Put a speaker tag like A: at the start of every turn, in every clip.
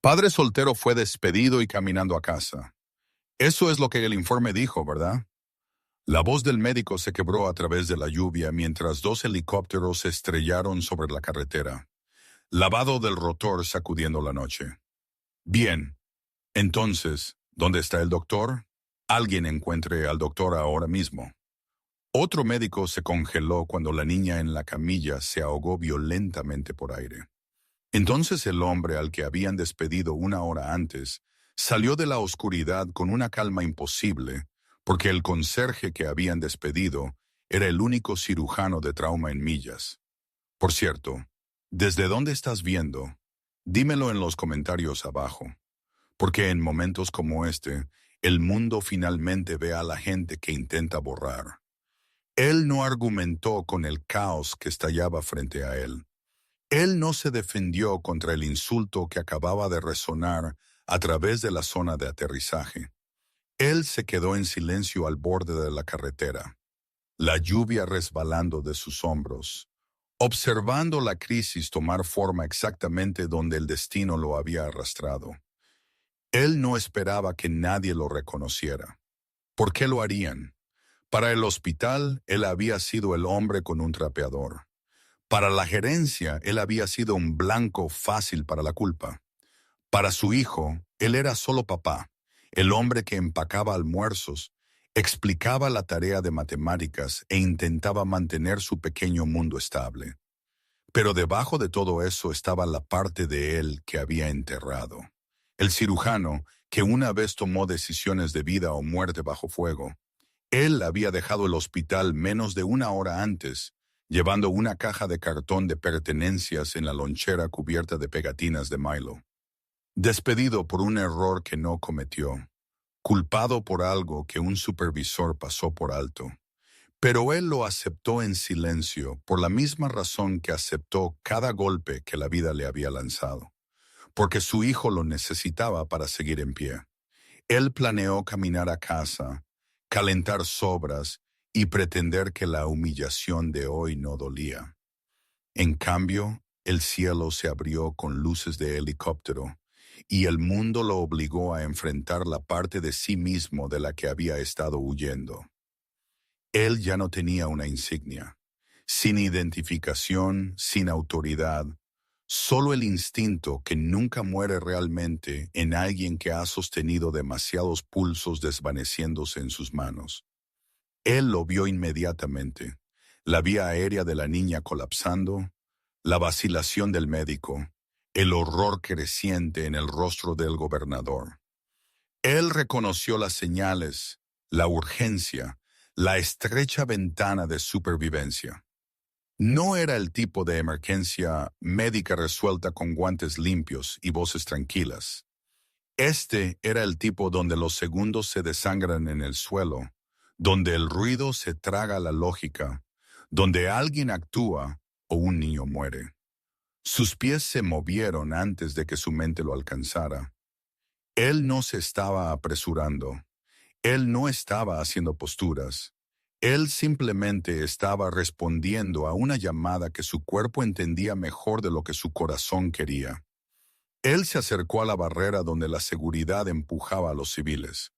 A: Padre soltero fue despedido y caminando a casa. Eso es lo que el informe dijo, ¿verdad? La voz del médico se quebró a través de la lluvia mientras dos helicópteros se estrellaron sobre la carretera, lavado del rotor sacudiendo la noche. Bien, entonces, ¿dónde está el doctor? Alguien encuentre al doctor ahora mismo. Otro médico se congeló cuando la niña en la camilla se ahogó violentamente por aire. Entonces el hombre al que habían despedido una hora antes salió de la oscuridad con una calma imposible, porque el conserje que habían despedido era el único cirujano de trauma en Millas. Por cierto, ¿desde dónde estás viendo? Dímelo en los comentarios abajo, porque en momentos como este, el mundo finalmente ve a la gente que intenta borrar. Él no argumentó con el caos que estallaba frente a él. Él no se defendió contra el insulto que acababa de resonar a través de la zona de aterrizaje. Él se quedó en silencio al borde de la carretera, la lluvia resbalando de sus hombros, observando la crisis tomar forma exactamente donde el destino lo había arrastrado. Él no esperaba que nadie lo reconociera. ¿Por qué lo harían? Para el hospital, él había sido el hombre con un trapeador. Para la gerencia, él había sido un blanco fácil para la culpa. Para su hijo, él era solo papá, el hombre que empacaba almuerzos, explicaba la tarea de matemáticas e intentaba mantener su pequeño mundo estable. Pero debajo de todo eso estaba la parte de él que había enterrado. El cirujano, que una vez tomó decisiones de vida o muerte bajo fuego. Él había dejado el hospital menos de una hora antes, llevando una caja de cartón de pertenencias en la lonchera cubierta de pegatinas de Milo. Despedido por un error que no cometió, culpado por algo que un supervisor pasó por alto. Pero él lo aceptó en silencio por la misma razón que aceptó cada golpe que la vida le había lanzado, porque su hijo lo necesitaba para seguir en pie. Él planeó caminar a casa, calentar sobras y pretender que la humillación de hoy no dolía. En cambio, el cielo se abrió con luces de helicóptero y el mundo lo obligó a enfrentar la parte de sí mismo de la que había estado huyendo. Él ya no tenía una insignia, sin identificación, sin autoridad, solo el instinto que nunca muere realmente en alguien que ha sostenido demasiados pulsos desvaneciéndose en sus manos. Él lo vio inmediatamente, la vía aérea de la niña colapsando, la vacilación del médico, el horror creciente en el rostro del gobernador. Él reconoció las señales, la urgencia, la estrecha ventana de supervivencia. No era el tipo de emergencia médica resuelta con guantes limpios y voces tranquilas. Este era el tipo donde los segundos se desangran en el suelo, donde el ruido se traga la lógica, donde alguien actúa o un niño muere. Sus pies se movieron antes de que su mente lo alcanzara. Él no se estaba apresurando. Él no estaba haciendo posturas. Él simplemente estaba respondiendo a una llamada que su cuerpo entendía mejor de lo que su corazón quería. Él se acercó a la barrera donde la seguridad empujaba a los civiles.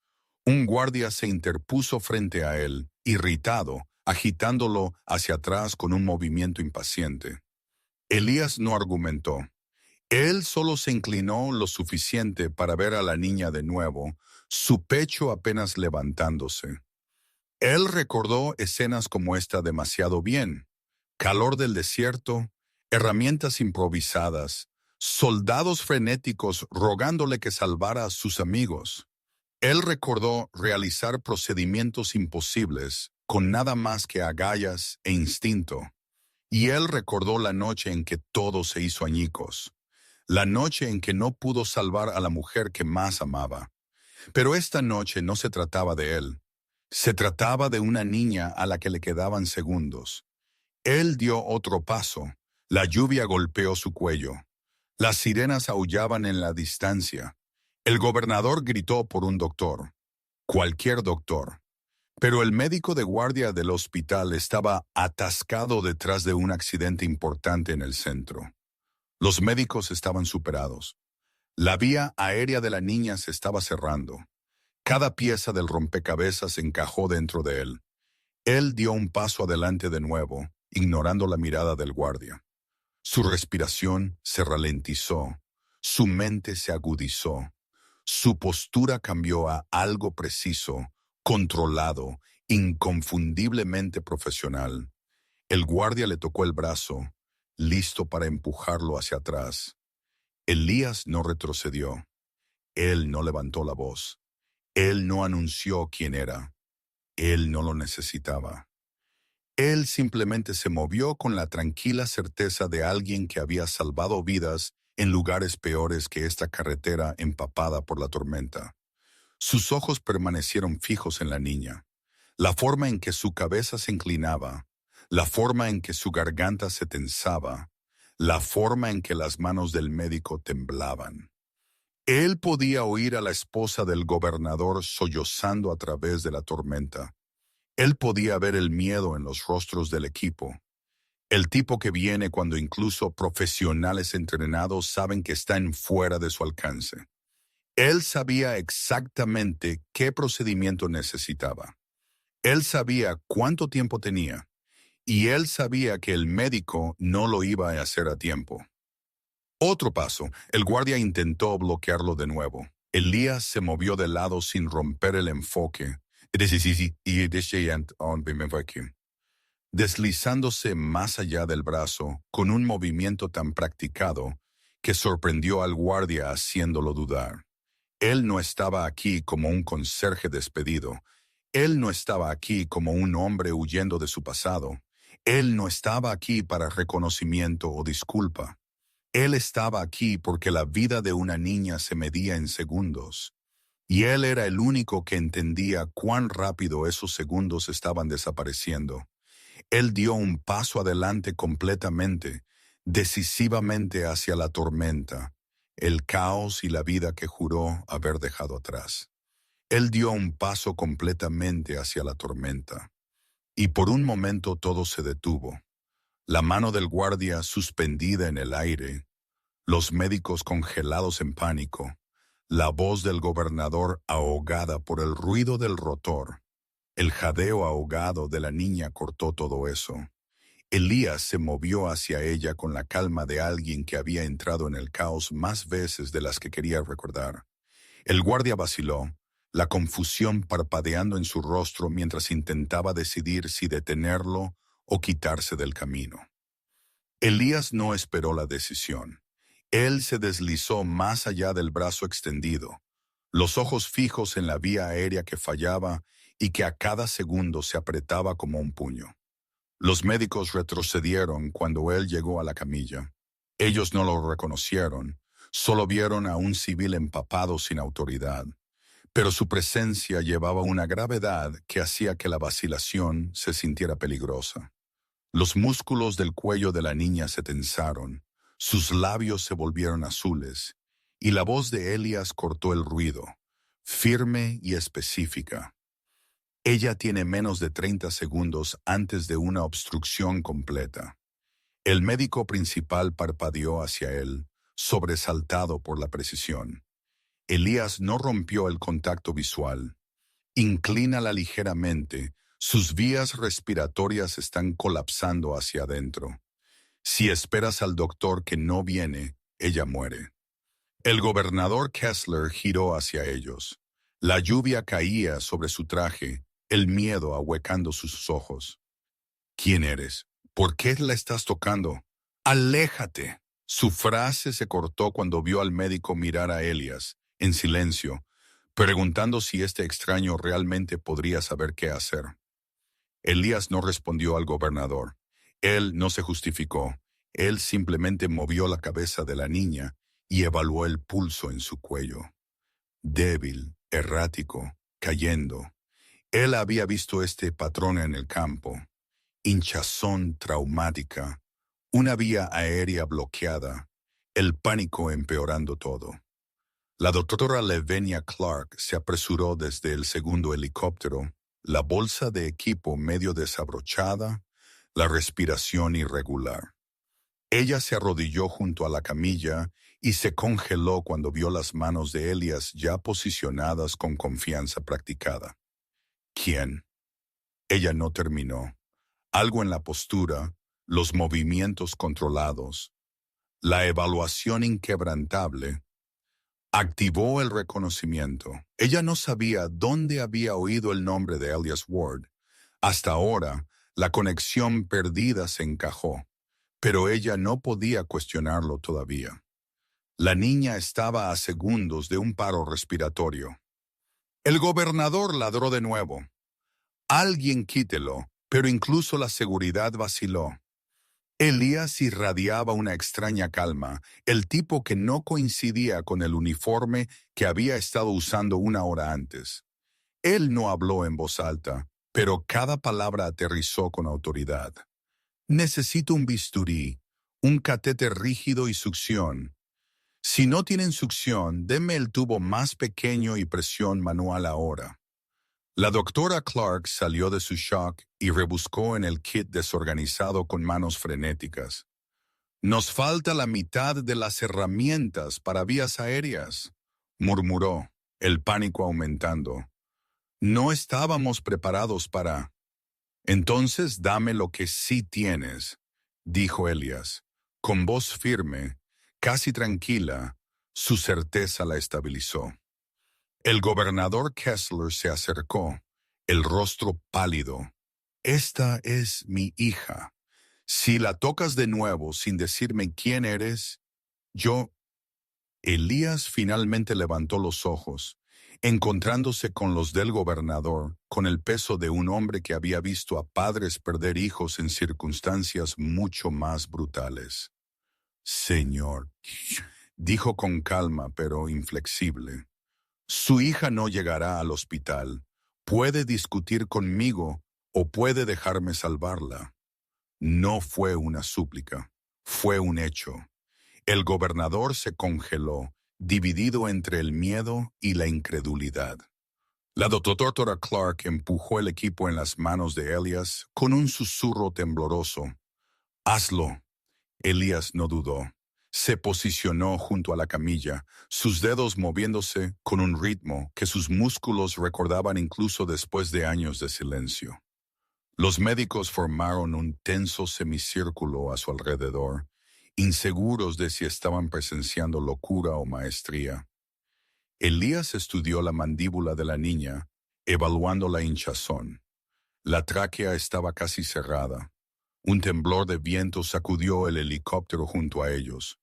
A: Un guardia se interpuso frente a él, irritado, agitándolo hacia atrás con un movimiento impaciente. Elías no argumentó. Él solo se inclinó lo suficiente para ver a la niña de nuevo, su pecho apenas levantándose. Él recordó escenas como esta demasiado bien. Calor del desierto, herramientas improvisadas, soldados frenéticos rogándole que salvara a sus amigos. Él recordó realizar procedimientos imposibles con nada más que agallas e instinto. Y él recordó la noche en que todo se hizo añicos. La noche en que no pudo salvar a la mujer que más amaba. Pero esta noche no se trataba de él. Se trataba de una niña a la que le quedaban segundos. Él dio otro paso. La lluvia golpeó su cuello. Las sirenas aullaban en la distancia. El gobernador gritó por un doctor. Cualquier doctor. Pero el médico de guardia del hospital estaba atascado detrás de un accidente importante en el centro. Los médicos estaban superados. La vía aérea de la niña se estaba cerrando. Cada pieza del rompecabezas encajó dentro de él. Él dio un paso adelante de nuevo, ignorando la mirada del guardia. Su respiración se ralentizó, su mente se agudizó, su postura cambió a algo preciso, controlado, inconfundiblemente profesional. El guardia le tocó el brazo, listo para empujarlo hacia atrás. Elías no retrocedió. Él no levantó la voz. Él no anunció quién era. Él no lo necesitaba. Él simplemente se movió con la tranquila certeza de alguien que había salvado vidas en lugares peores que esta carretera empapada por la tormenta. Sus ojos permanecieron fijos en la niña. La forma en que su cabeza se inclinaba, la forma en que su garganta se tensaba, la forma en que las manos del médico temblaban. Él podía oír a la esposa del gobernador sollozando a través de la tormenta. Él podía ver el miedo en los rostros del equipo. El tipo que viene cuando incluso profesionales entrenados saben que están fuera de su alcance. Él sabía exactamente qué procedimiento necesitaba. Él sabía cuánto tiempo tenía. Y él sabía que el médico no lo iba a hacer a tiempo. Otro paso, el guardia intentó bloquearlo de nuevo. Elías se movió de lado sin romper el enfoque. Deslizándose más allá del brazo, con un movimiento tan practicado que sorprendió al guardia haciéndolo dudar. Él no estaba aquí como un conserje despedido. Él no estaba aquí como un hombre huyendo de su pasado. Él no estaba aquí para reconocimiento o disculpa. Él estaba aquí porque la vida de una niña se medía en segundos. Y él era el único que entendía cuán rápido esos segundos estaban desapareciendo. Él dio un paso adelante completamente, decisivamente hacia la tormenta, el caos y la vida que juró haber dejado atrás. Él dio un paso completamente hacia la tormenta. Y por un momento todo se detuvo. La mano del guardia suspendida en el aire, los médicos congelados en pánico, la voz del gobernador ahogada por el ruido del rotor. El jadeo ahogado de la niña cortó todo eso. Elías se movió hacia ella con la calma de alguien que había entrado en el caos más veces de las que quería recordar. El guardia vaciló, la confusión parpadeando en su rostro mientras intentaba decidir si detenerlo o quitarse del camino. Elías no esperó la decisión. Él se deslizó más allá del brazo extendido, los ojos fijos en la vía aérea que fallaba y que a cada segundo se apretaba como un puño. Los médicos retrocedieron cuando él llegó a la camilla. Ellos no lo reconocieron, solo vieron a un civil empapado sin autoridad. Pero su presencia llevaba una gravedad que hacía que la vacilación se sintiera peligrosa. Los músculos del cuello de la niña se tensaron, sus labios se volvieron azules, y la voz de Elías cortó el ruido, firme y específica. Ella tiene menos de 30 segundos antes de una obstrucción completa. El médico principal parpadeó hacia él, sobresaltado por la precisión. Elías no rompió el contacto visual. Inclínala ligeramente, sus vías respiratorias están colapsando hacia adentro. Si esperas al doctor que no viene, ella muere. El gobernador Kessler giró hacia ellos. La lluvia caía sobre su traje, el miedo ahuecando sus ojos. ¿Quién eres? ¿Por qué la estás tocando? ¡Aléjate! Su frase se cortó cuando vio al médico mirar a Elías, en silencio, preguntando si este extraño realmente podría saber qué hacer. Elías no respondió al gobernador. Él no se justificó. Él simplemente movió la cabeza de la niña y evaluó el pulso en su cuello. Débil, errático, cayendo. Él había visto este patrón en el campo. Hinchazón traumática, una vía aérea bloqueada, el pánico empeorando todo. La doctora Levenia Clark se apresuró desde el segundo helicóptero, la bolsa de equipo medio desabrochada, la respiración irregular. Ella se arrodilló junto a la camilla y se congeló cuando vio las manos de Elías ya posicionadas con confianza practicada. ¿Quién? Ella no terminó. Algo en la postura, los movimientos controlados, la evaluación inquebrantable, activó el reconocimiento. Ella no sabía dónde había oído el nombre de Elias Ward. Hasta ahora, la conexión perdida se encajó, pero ella no podía cuestionarlo todavía. La niña estaba a segundos de un paro respiratorio. El gobernador ladró de nuevo. Alguien quítelo, pero incluso la seguridad vaciló. Elías irradiaba una extraña calma, el tipo que no coincidía con el uniforme que había estado usando una hora antes. Él no habló en voz alta, pero cada palabra aterrizó con autoridad. Necesito un bisturí, un catéter rígido y succión. Si no tienen succión, denme el tubo más pequeño y presión manual ahora. La doctora Clark salió de su shock y rebuscó en el kit desorganizado con manos frenéticas. Nos falta la mitad de las herramientas para vías aéreas, murmuró, el pánico aumentando. No estábamos preparados para... Entonces dame lo que sí tienes, dijo Elías, con voz firme, casi tranquila. Su certeza la estabilizó. El gobernador Kessler se acercó, el rostro pálido. Esta es mi hija. Si la tocas de nuevo sin decirme quién eres, yo... Elías finalmente levantó los ojos, encontrándose con los del gobernador, con el peso de un hombre que había visto a padres perder hijos en circunstancias mucho más brutales. Señor, dijo con calma pero inflexible, su hija no llegará al hospital. Puede discutir conmigo o puede dejarme salvarla. No fue una súplica, fue un hecho. El gobernador se congeló, dividido entre el miedo y la incredulidad. La doctora Clark empujó el equipo en las manos de Elías con un susurro tembloroso. «Hazlo». Elías no dudó. Se posicionó junto a la camilla, sus dedos moviéndose con un ritmo que sus músculos recordaban incluso después de años de silencio. Los médicos formaron un tenso semicírculo a su alrededor, inseguros de si estaban presenciando locura o maestría. Elías estudió la mandíbula de la niña, evaluando la hinchazón. La tráquea estaba casi cerrada. Un temblor de viento sacudió el helicóptero junto a ellos.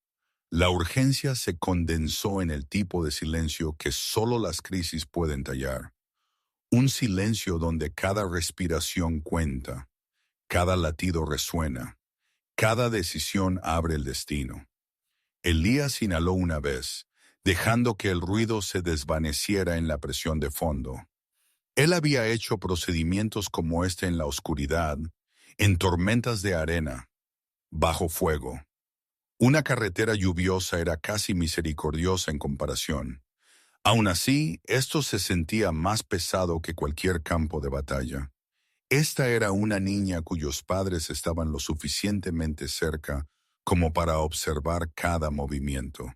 A: La urgencia se condensó en el tipo de silencio que solo las crisis pueden tallar. Un silencio donde cada respiración cuenta, cada latido resuena, cada decisión abre el destino. Elías inhaló una vez, dejando que el ruido se desvaneciera en la presión de fondo. Él había hecho procedimientos como este en la oscuridad, en tormentas de arena, bajo fuego. Una carretera lluviosa era casi misericordiosa en comparación. Aún así, esto se sentía más pesado que cualquier campo de batalla. Esta era una niña cuyos padres estaban lo suficientemente cerca como para observar cada movimiento.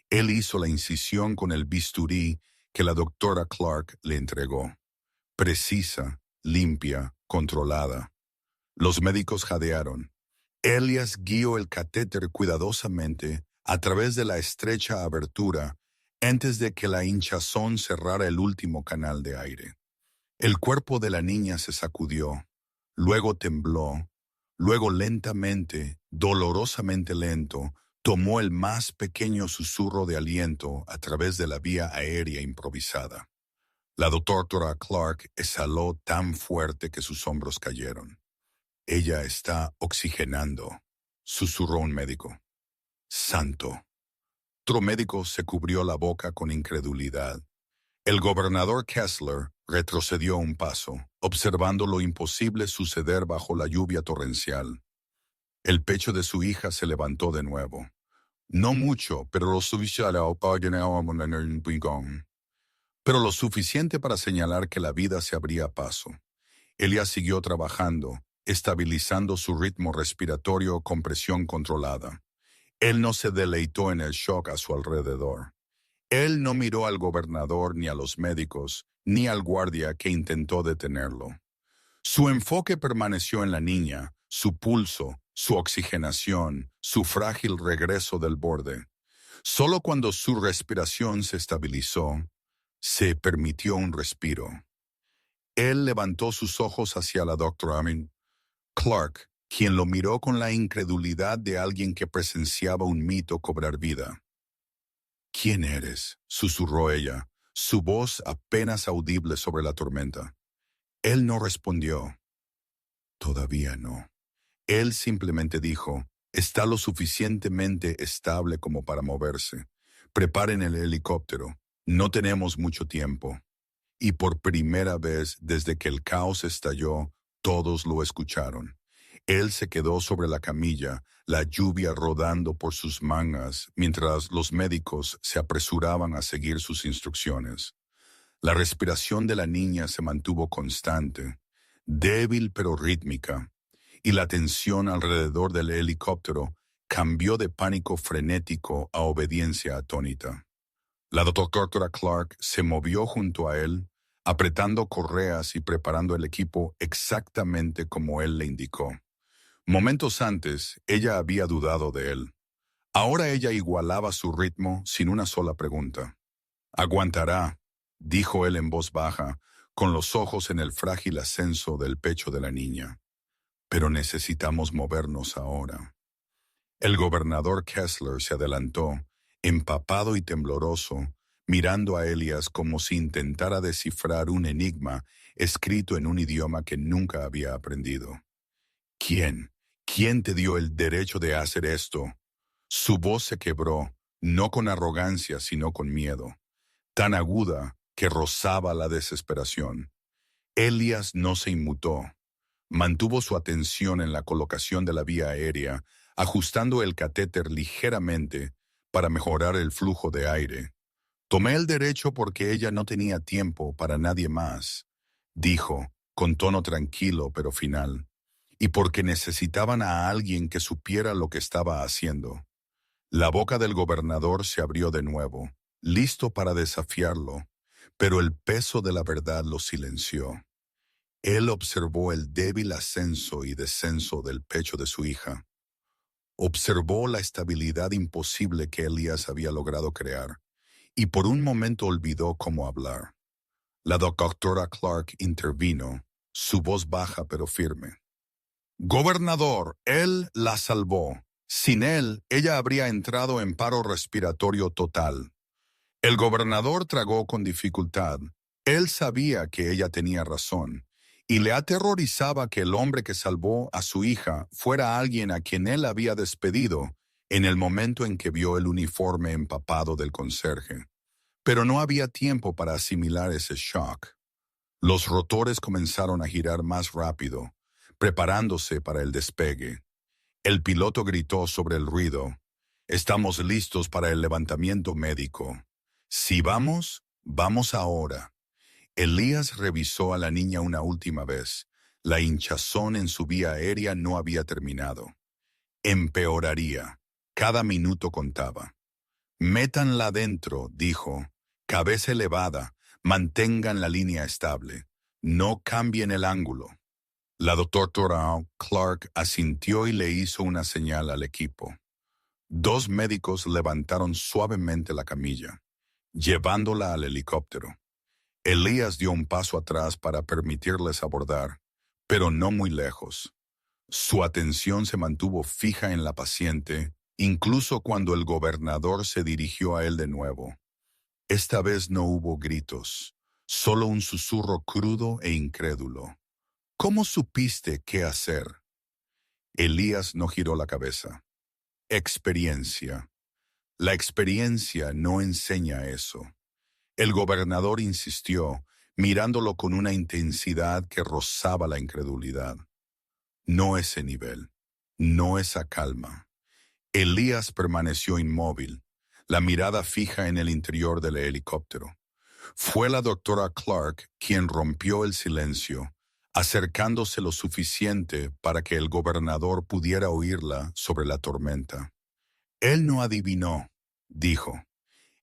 A: Él hizo la incisión con el bisturí que la doctora Clark le entregó. Precisa, limpia, controlada. Los médicos jadearon. Elías guió el catéter cuidadosamente a través de la estrecha abertura antes de que la hinchazón cerrara el último canal de aire. El cuerpo de la niña se sacudió, luego tembló, luego lentamente, dolorosamente lento, tomó el más pequeño susurro de aliento a través de la vía aérea improvisada. La doctora Clark exhaló tan fuerte que sus hombros cayeron. Ella está oxigenando, susurró un médico. Santo. Otro médico se cubrió la boca con incredulidad. El gobernador Kessler retrocedió un paso, observando lo imposible suceder bajo la lluvia torrencial. El pecho de su hija se levantó de nuevo. No mucho, pero lo suficiente para señalar que la vida se abría a paso. Elías siguió trabajando, estabilizando su ritmo respiratorio con presión controlada. Él no se deleitó en el shock a su alrededor. Él no miró al gobernador ni a los médicos, ni al guardia que intentó detenerlo. Su enfoque permaneció en la niña, su pulso, su oxigenación, su frágil regreso del borde. Solo cuando su respiración se estabilizó, se permitió un respiro. Él levantó sus ojos hacia la doctora Clark, quien lo miró con la incredulidad de alguien que presenciaba un mito cobrar vida. «¿Quién eres?», susurró ella, su voz apenas audible sobre la tormenta. Él no respondió. Todavía no. Él simplemente dijo, «Está lo suficientemente estable como para moverse. Preparen el helicóptero. No tenemos mucho tiempo». Y por primera vez desde que el caos estalló, todos lo escucharon. Él se quedó sobre la camilla, la lluvia rodando por sus mangas, mientras los médicos se apresuraban a seguir sus instrucciones. La respiración de la niña se mantuvo constante, débil pero rítmica, y la tensión alrededor del helicóptero cambió de pánico frenético a obediencia atónita. La doctora Clark se movió junto a él, apretando correas y preparando el equipo exactamente como él le indicó. Momentos antes, ella había dudado de él. Ahora ella igualaba su ritmo sin una sola pregunta. «Aguantará», dijo él en voz baja, con los ojos en el frágil ascenso del pecho de la niña. «Pero necesitamos movernos ahora». El gobernador Kessler se adelantó, empapado y tembloroso, mirando a Elias como si intentara descifrar un enigma escrito en un idioma que nunca había aprendido. «¿Quién? ¿Quién te dio el derecho de hacer esto?». Su voz se quebró, no con arrogancia, sino con miedo, tan aguda que rozaba la desesperación. Elias no se inmutó. Mantuvo su atención en la colocación de la vía aérea, ajustando el catéter ligeramente para mejorar el flujo de aire. «Tomé el derecho porque ella no tenía tiempo para nadie más», dijo, con tono tranquilo pero final, «y porque necesitaban a alguien que supiera lo que estaba haciendo». La boca del gobernador se abrió de nuevo, listo para desafiarlo, pero el peso de la verdad lo silenció. Él observó el débil ascenso y descenso del pecho de su hija. Observó la estabilidad imposible que Elías había logrado crear, y por un momento olvidó cómo hablar. La doctora Clark intervino, su voz baja pero firme. «Gobernador, él la salvó. Sin él, ella habría entrado en paro respiratorio total». El gobernador tragó con dificultad. Él sabía que ella tenía razón, y le aterrorizaba que el hombre que salvó a su hija fuera alguien a quien él había despedido en el momento en que vio el uniforme empapado del conserje. Pero no había tiempo para asimilar ese shock. Los rotores comenzaron a girar más rápido, preparándose para el despegue. El piloto gritó sobre el ruido: «Estamos listos para el levantamiento médico. Si vamos, vamos ahora». Elías revisó a la niña una última vez. La hinchazón en su vía aérea no había terminado. Empeoraría. Cada minuto contaba. «Métanla dentro», dijo. «Cabeza elevada. Mantengan la línea estable. No cambien el ángulo». La doctora Clark asintió y le hizo una señal al equipo. Dos médicos levantaron suavemente la camilla, llevándola al helicóptero. Elías dio un paso atrás para permitirles abordar, pero no muy lejos. Su atención se mantuvo fija en la paciente, incluso cuando el gobernador se dirigió a él de nuevo. Esta vez no hubo gritos, solo un susurro crudo e incrédulo. «¿Cómo supiste qué hacer?». Elías no giró la cabeza. «Experiencia. La experiencia no enseña eso». El gobernador insistió, mirándolo con una intensidad que rozaba la incredulidad. «No ese nivel, no esa calma». Elías permaneció inmóvil, la mirada fija en el interior del helicóptero. Fue la doctora Clark quien rompió el silencio, acercándose lo suficiente para que el gobernador pudiera oírla sobre la tormenta. Él no adivinó, dijo.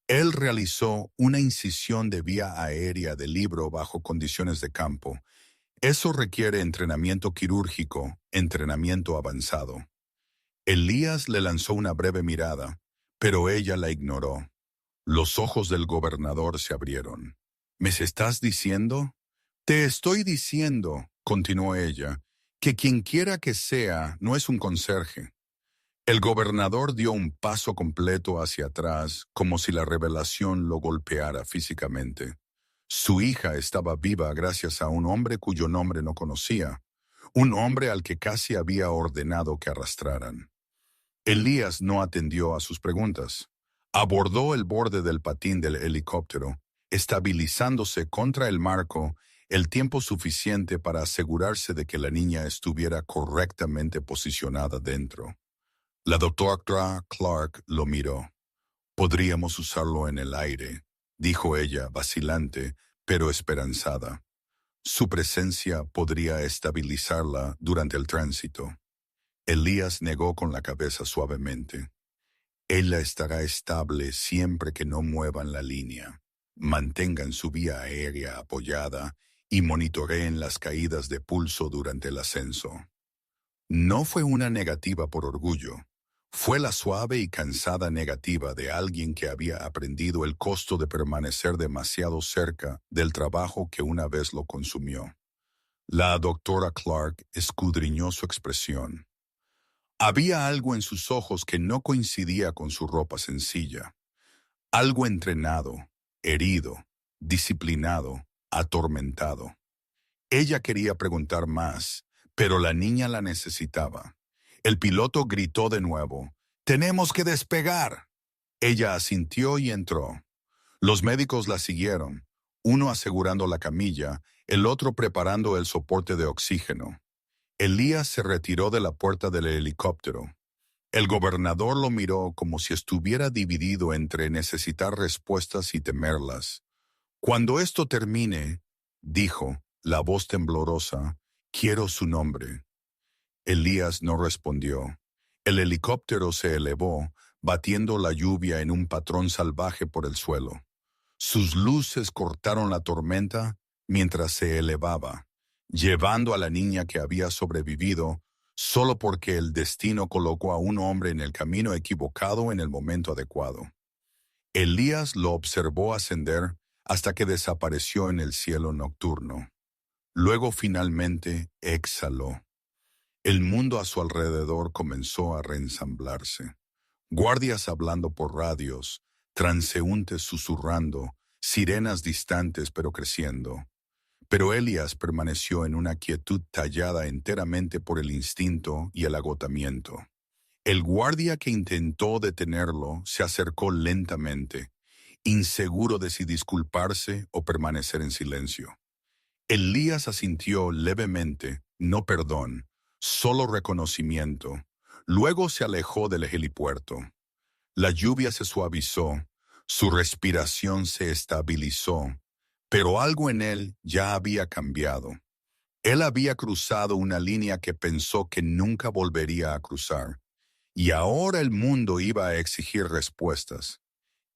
A: Él realizó una incisión de vía aérea del libro bajo condiciones de campo. Eso requiere entrenamiento quirúrgico, entrenamiento avanzado. Elías le lanzó una breve mirada, pero ella la ignoró. Los ojos del gobernador se abrieron. ¿Me estás diciendo? Te estoy diciendo, continuó ella, que quien quiera que sea no es un conserje. El gobernador dio un paso completo hacia atrás, como si la revelación lo golpeara físicamente. Su hija estaba viva gracias a un hombre cuyo nombre no conocía, un hombre al que casi había ordenado que arrastraran. Elías no atendió a sus preguntas. Abordó el borde del patín del helicóptero, estabilizándose contra el marco el tiempo suficiente para asegurarse de que la niña estuviera correctamente posicionada dentro. La doctora Clark lo miró. «Podríamos usarlo en el aire», dijo ella, vacilante, pero esperanzada. Su presencia podría estabilizarla durante el tránsito. Elías negó con la cabeza suavemente. «Ella estará estable siempre que no muevan la línea. Mantengan su vía aérea apoyada y monitoreen las caídas de pulso durante el ascenso». No fue una negativa por orgullo. Fue la suave y cansada negativa de alguien que había aprendido el costo de permanecer demasiado cerca del trabajo que una vez lo consumió. La doctora Clark escudriñó su expresión. Había algo en sus ojos que no coincidía con su ropa sencilla. Algo entrenado, herido, disciplinado, atormentado. Ella quería preguntar más, pero la niña la necesitaba. El piloto gritó de nuevo: «¡Tenemos que despegar!». Ella asintió y entró. Los médicos la siguieron, uno asegurando la camilla, el otro preparando el soporte de oxígeno. Elías se retiró de la puerta del helicóptero. El gobernador lo miró como si estuviera dividido entre necesitar respuestas y temerlas. «Cuando esto termine», dijo, la voz temblorosa, «quiero su nombre». Elías no respondió. El helicóptero se elevó, batiendo la lluvia en un patrón salvaje por el suelo. Sus luces cortaron la tormenta mientras se elevaba, llevando a la niña que había sobrevivido solo porque el destino colocó a un hombre en el camino equivocado en el momento adecuado. Elías lo observó ascender hasta que desapareció en el cielo nocturno. Luego finalmente exhaló. El mundo a su alrededor comenzó a reensamblarse. Guardias hablando por radios, transeúntes susurrando, sirenas distantes pero creciendo. Pero Elías permaneció en una quietud tallada enteramente por el instinto y el agotamiento. El guardia que intentó detenerlo se acercó lentamente, inseguro de si disculparse o permanecer en silencio. Elías asintió levemente, no perdón, solo reconocimiento. Luego se alejó del helipuerto. La lluvia se suavizó, su respiración se estabilizó, pero algo en él ya había cambiado. Él había cruzado una línea que pensó que nunca volvería a cruzar, y ahora el mundo iba a exigir respuestas.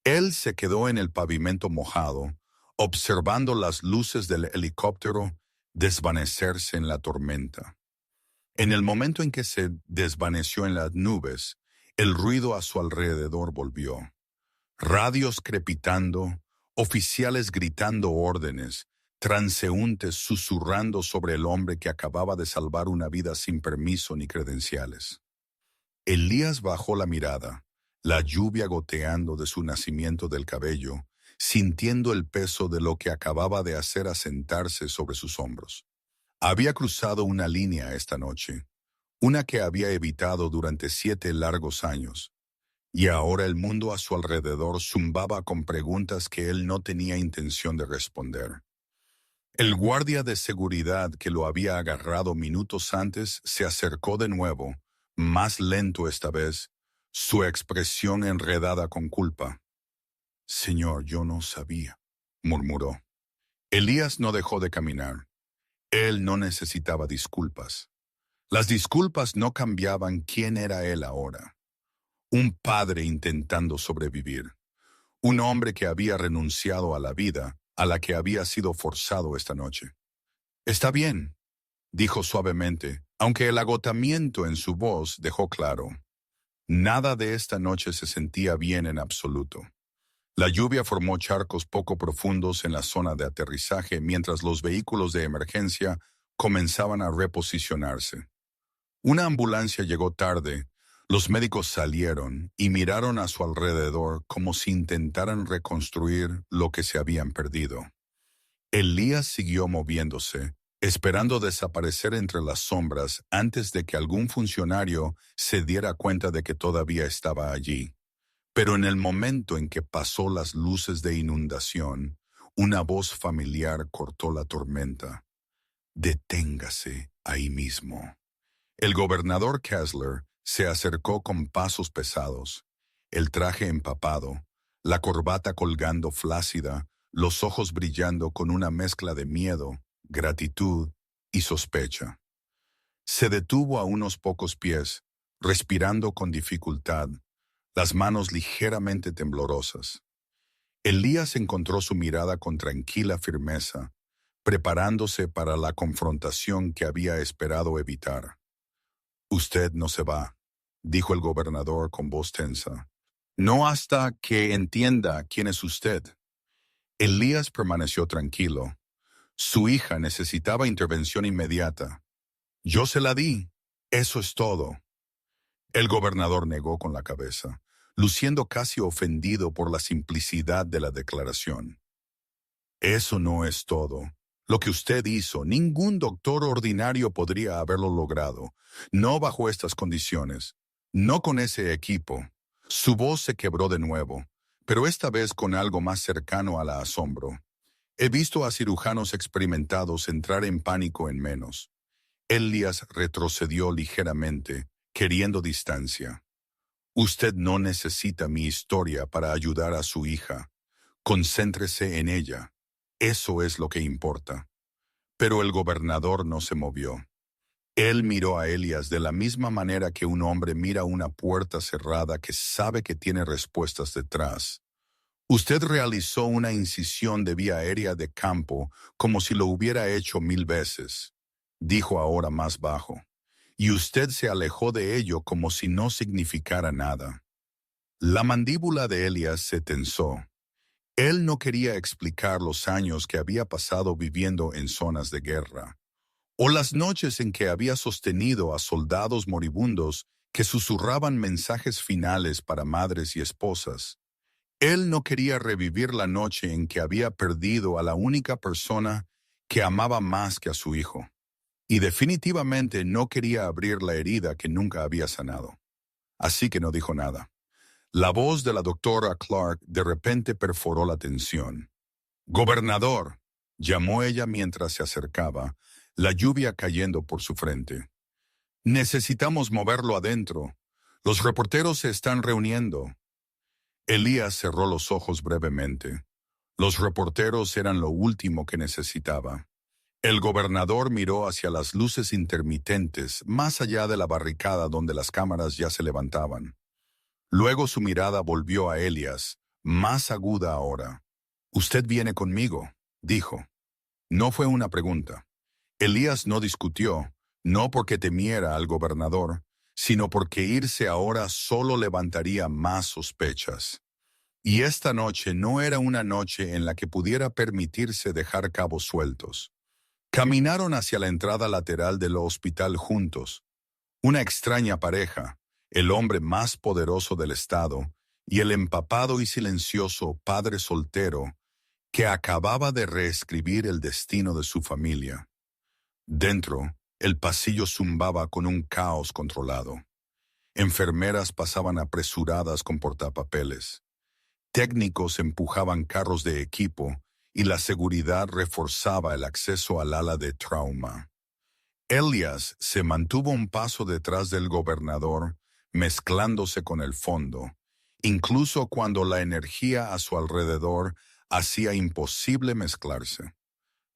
A: Él se quedó en el pavimento mojado, observando las luces del helicóptero desvanecerse en la tormenta. En el momento en que se desvaneció en las nubes, el ruido a su alrededor volvió. Radios crepitando, oficiales gritando órdenes, transeúntes susurrando sobre el hombre que acababa de salvar una vida sin permiso ni credenciales. Elías bajó la mirada, la lluvia goteando de su nacimiento del cabello, sintiendo el peso de lo que acababa de hacer asentarse sobre sus hombros. Había cruzado una línea esta noche, una que había evitado durante 7 largos años, y ahora el mundo a su alrededor zumbaba con preguntas que él no tenía intención de responder. El guardia de seguridad que lo había agarrado minutos antes se acercó de nuevo, más lento esta vez, su expresión enredada con culpa. «Señor, yo no sabía», murmuró. Elías no dejó de caminar. Él no necesitaba disculpas. Las disculpas no cambiaban quién era él ahora. Un padre intentando sobrevivir. Un hombre que había renunciado a la vida a la que había sido forzado esta noche. Está bien, dijo suavemente, aunque el agotamiento en su voz dejó claro. Nada de esta noche se sentía bien en absoluto. La lluvia formó charcos poco profundos en la zona de aterrizaje mientras los vehículos de emergencia comenzaban a reposicionarse. Una ambulancia llegó tarde. Los médicos salieron y miraron a su alrededor como si intentaran reconstruir lo que se habían perdido. Elías siguió moviéndose, esperando desaparecer entre las sombras antes de que algún funcionario se diera cuenta de que todavía estaba allí. Pero en el momento en que pasó las luces de inundación, una voz familiar cortó la tormenta. Deténgase ahí mismo. El gobernador Kessler se acercó con pasos pesados, el traje empapado, la corbata colgando flácida, los ojos brillando con una mezcla de miedo, gratitud y sospecha. Se detuvo a unos pocos pies, respirando con dificultad, las manos ligeramente temblorosas. Elías encontró su mirada con tranquila firmeza, preparándose para la confrontación que había esperado evitar. Usted no se va, dijo el gobernador con voz tensa. No hasta que entienda quién es usted. Elías permaneció tranquilo. Su hija necesitaba intervención inmediata. Yo se la di. Eso es todo. El gobernador negó con la cabeza, luciendo casi ofendido por la simplicidad de la declaración. Eso no es todo. Lo que usted hizo, ningún doctor ordinario podría haberlo logrado. No bajo estas condiciones. No con ese equipo. Su voz se quebró de nuevo, pero esta vez con algo más cercano a la asombro. He visto a cirujanos experimentados entrar en pánico en menos. Elías retrocedió ligeramente, queriendo distancia. Usted no necesita mi historia para ayudar a su hija. Concéntrese en ella. Eso es lo que importa. Pero el gobernador no se movió. Él miró a Elías de la misma manera que un hombre mira una puerta cerrada que sabe que tiene respuestas detrás. Usted realizó una incisión de vía aérea de campo como si lo hubiera hecho 1000 veces, dijo ahora más bajo, y usted se alejó de ello como si no significara nada. La mandíbula de Elías se tensó. Él no quería explicar los años que había pasado viviendo en zonas de guerra, o las noches en que había sostenido a soldados moribundos que susurraban mensajes finales para madres y esposas. Él no quería revivir la noche en que había perdido a la única persona que amaba más que a su hijo, y definitivamente no quería abrir la herida que nunca había sanado. Así que no dijo nada. La voz de la doctora Clark de repente perforó la tensión. «Gobernador», llamó ella mientras se acercaba, la lluvia cayendo por su frente. «Necesitamos moverlo adentro. Los reporteros se están reuniendo». Elías cerró los ojos brevemente. Los reporteros eran lo último que necesitaba. El gobernador miró hacia las luces intermitentes, más allá de la barricada donde las cámaras ya se levantaban. Luego su mirada volvió a Elías, más aguda ahora. «Usted viene conmigo», dijo. No fue una pregunta. Elías no discutió, no porque temiera al gobernador, sino porque irse ahora solo levantaría más sospechas. Y esta noche no era una noche en la que pudiera permitirse dejar cabos sueltos. Caminaron hacia la entrada lateral del hospital juntos, una extraña pareja, el hombre más poderoso del estado y el empapado y silencioso padre soltero que acababa de reescribir el destino de su familia. Dentro, el pasillo zumbaba con un caos controlado. Enfermeras pasaban apresuradas con portapapeles. Técnicos empujaban carros de equipo y la seguridad reforzaba el acceso al ala de trauma. Elías se mantuvo un paso detrás del gobernador, mezclándose con el fondo, incluso cuando la energía a su alrededor hacía imposible mezclarse.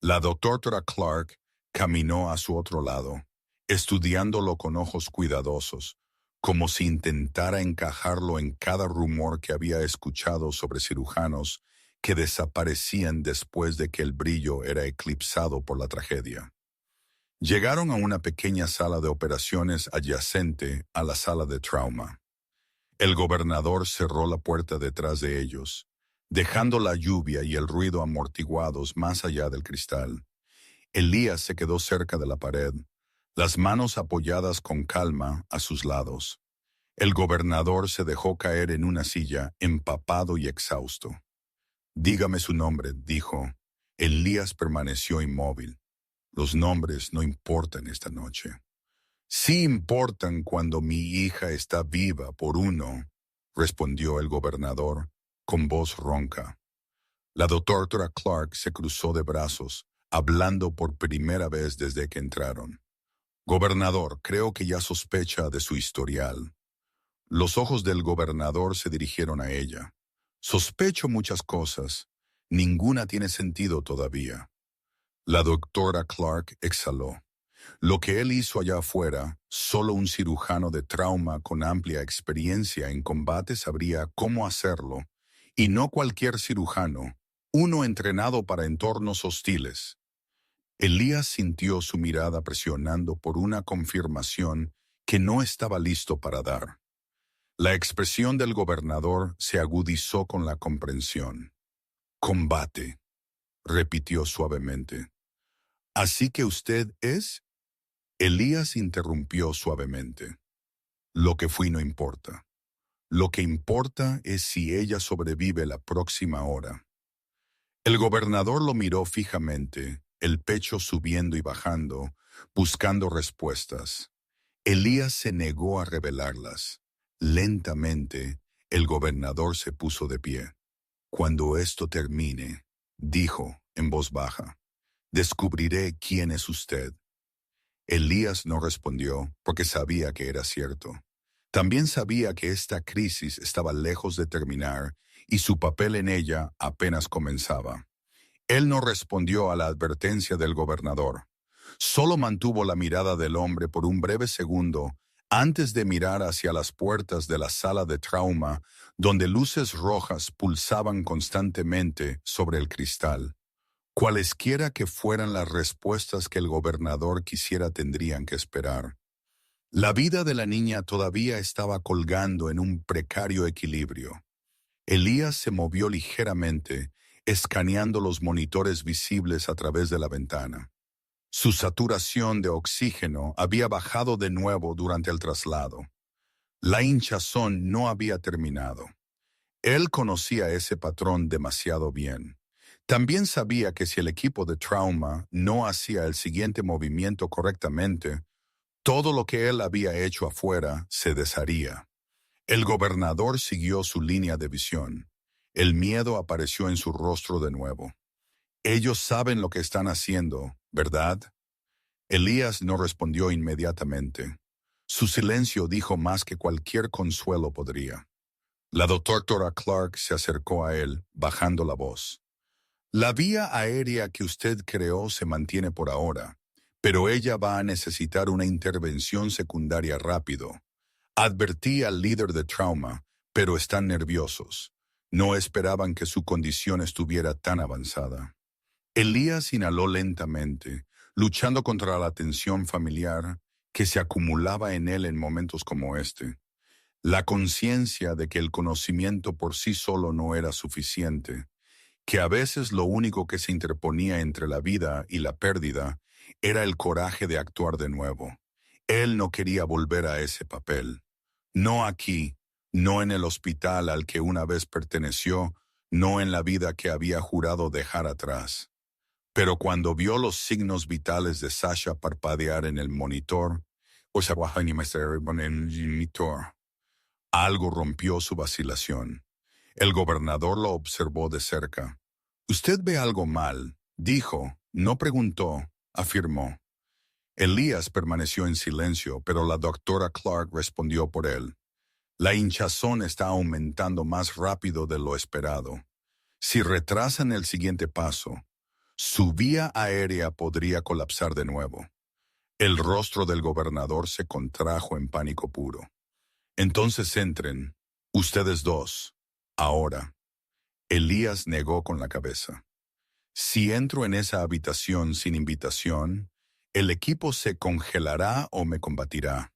A: La doctora Clark caminó a su otro lado, estudiándolo con ojos cuidadosos, como si intentara encajarlo en cada rumor que había escuchado sobre cirujanos que desaparecían después de que el brillo era eclipsado por la tragedia. Llegaron a una pequeña sala de operaciones adyacente a la sala de trauma. El gobernador cerró la puerta detrás de ellos, dejando la lluvia y el ruido amortiguados más allá del cristal. Elías se quedó cerca de la pared, las manos apoyadas con calma a sus lados. El gobernador se dejó caer en una silla, empapado y exhausto. «Dígame su nombre», dijo. Elías permaneció inmóvil. «Los nombres no importan esta noche». «Sí importan cuando mi hija está viva por uno», respondió el gobernador, con voz ronca. La doctora Clark se cruzó de brazos, hablando por primera vez desde que entraron. «Gobernador, creo que ya sospecha de su historial». Los ojos del gobernador se dirigieron a ella. «Sospecho muchas cosas. Ninguna tiene sentido todavía». La doctora Clark exhaló. Lo que él hizo allá afuera, solo un cirujano de trauma con amplia experiencia en combate sabría cómo hacerlo, y no cualquier cirujano, uno entrenado para entornos hostiles. Elías sintió su mirada presionando por una confirmación que no estaba listo para dar. La expresión del gobernador se agudizó con la comprensión. «Combate», repitió suavemente. «¿Así que usted es?» Elías interrumpió suavemente. «Lo que fui no importa. Lo que importa es si ella sobrevive la próxima hora». El gobernador lo miró fijamente, el pecho subiendo y bajando, buscando respuestas. Elías se negó a revelarlas. Lentamente, el gobernador se puso de pie. «Cuando esto termine», dijo en voz baja, «descubriré quién es usted». Elías no respondió porque sabía que era cierto. También sabía que esta crisis estaba lejos de terminar y su papel en ella apenas comenzaba. Él no respondió a la advertencia del gobernador. Solo mantuvo la mirada del hombre por un breve segundo antes de mirar hacia las puertas de la sala de trauma, donde luces rojas pulsaban constantemente sobre el cristal. Cualesquiera que fueran las respuestas que el gobernador quisiera tendrían que esperar. La vida de la niña todavía estaba colgando en un precario equilibrio. Elías se movió ligeramente, escaneando los monitores visibles a través de la ventana. Su saturación de oxígeno había bajado de nuevo durante el traslado. La hinchazón no había terminado. Él conocía ese patrón demasiado bien. También sabía que si el equipo de trauma no hacía el siguiente movimiento correctamente, todo lo que él había hecho afuera se desharía. El gobernador siguió su línea de visión. El miedo apareció en su rostro de nuevo. «Ellos saben lo que están haciendo, ¿verdad?» Elías no respondió inmediatamente. Su silencio dijo más que cualquier consuelo podría. La doctora Clark se acercó a él, bajando la voz. «La vía aérea que usted creó se mantiene por ahora, pero ella va a necesitar una intervención secundaria rápido. Advertí al líder de trauma, pero están nerviosos. No esperaban que su condición estuviera tan avanzada». Elías inhaló lentamente, luchando contra la tensión familiar que se acumulaba en él en momentos como este. La conciencia de que el conocimiento por sí solo no era suficiente, que a veces lo único que se interponía entre la vida y la pérdida era el coraje de actuar de nuevo. Él no quería volver a ese papel. No aquí, no en el hospital al que una vez perteneció, no en la vida que había jurado dejar atrás. Pero cuando vio los signos vitales de Sasha parpadear en el monitor, algo rompió su vacilación. El gobernador lo observó de cerca. «Usted ve algo mal», dijo, no preguntó, afirmó. Elías permaneció en silencio, pero la doctora Clark respondió por él. «La hinchazón está aumentando más rápido de lo esperado. Si retrasan el siguiente paso, su vía aérea podría colapsar de nuevo». El rostro del gobernador se contrajo en pánico puro. Entonces entren, ustedes dos, ahora. Elías negó con la cabeza. Si entro en esa habitación sin invitación, el equipo se congelará o me combatirá.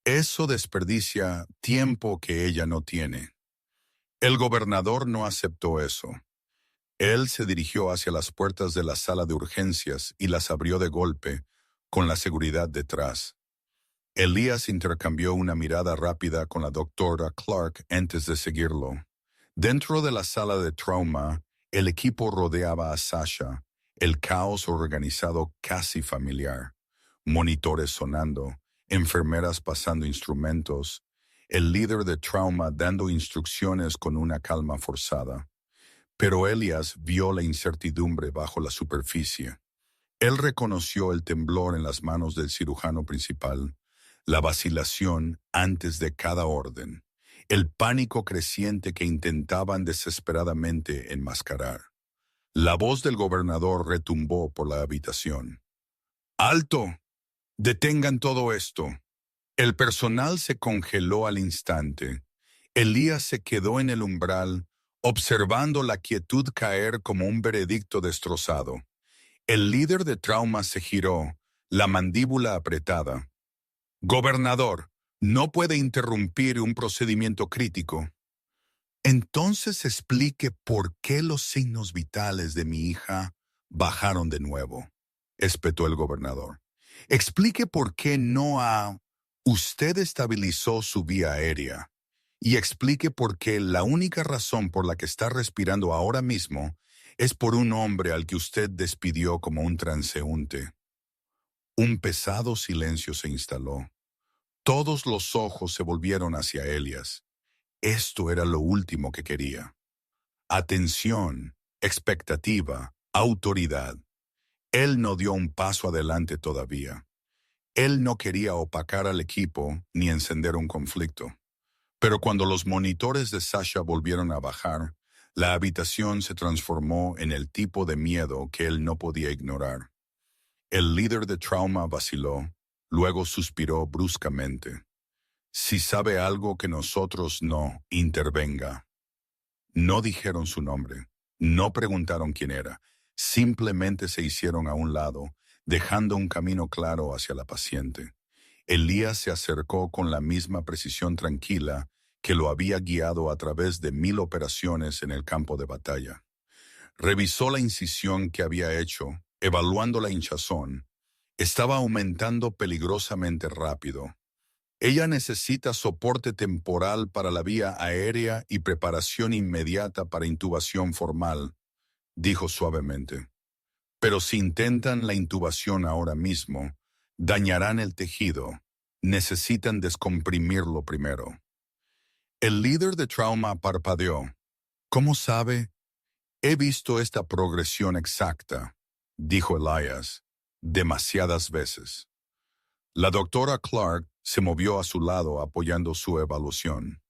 A: Eso desperdicia tiempo que ella no tiene. El gobernador no aceptó eso. Él se dirigió hacia las puertas de la sala de urgencias y las abrió de golpe, con la seguridad detrás. Elías intercambió una mirada rápida con la doctora Clark antes de seguirlo. Dentro de la sala de trauma, el equipo rodeaba a Sasha, el caos organizado casi familiar. Monitores sonando, enfermeras pasando instrumentos, el líder de trauma dando instrucciones con una calma forzada. Pero Elias vio la incertidumbre bajo la superficie. Él reconoció el temblor en las manos del cirujano principal, la vacilación antes de cada orden, el pánico creciente que intentaban desesperadamente enmascarar. La voz del gobernador retumbó por la habitación. ¡Alto! ¡Detengan todo esto! El personal se congeló al instante. Elías se quedó en el umbral, observando la quietud caer como un veredicto destrozado. El líder de trauma se giró, la mandíbula apretada. Gobernador, no puede interrumpir un procedimiento crítico. Entonces explique por qué los signos vitales de mi hija bajaron de nuevo, espetó el gobernador. Explique por qué no ha... Usted estabilizó su vía aérea. Y explique por qué la única razón por la que está respirando ahora mismo es por un hombre al que usted despidió como un transeúnte. Un pesado silencio se instaló. Todos los ojos se volvieron hacia Elias. Esto era lo último que quería. Atención, expectativa, autoridad. Él no dio un paso adelante todavía. Él no quería opacar al equipo ni encender un conflicto. Pero cuando los monitores de Sasha volvieron a bajar, la habitación se transformó en el tipo de miedo que él no podía ignorar. El líder de trauma vaciló, luego suspiró bruscamente. Si sabe algo que nosotros no, intervenga. No dijeron su nombre, no preguntaron quién era, simplemente se hicieron a un lado, dejando un camino claro hacia la paciente. Elías se acercó con la misma precisión tranquila que lo había guiado a través de 1000 operaciones en el campo de batalla. Revisó la incisión que había hecho, evaluando la hinchazón. Estaba aumentando peligrosamente rápido. Ella necesita soporte temporal para la vía aérea y preparación inmediata para intubación formal, dijo suavemente. Pero si intentan la intubación ahora mismo, dañarán el tejido. Necesitan descomprimirlo primero. El líder de trauma parpadeó. ¿Cómo sabe? He visto esta progresión exacta, dijo Elias, demasiadas veces. La doctora Clark se movió a su lado apoyando su evaluación.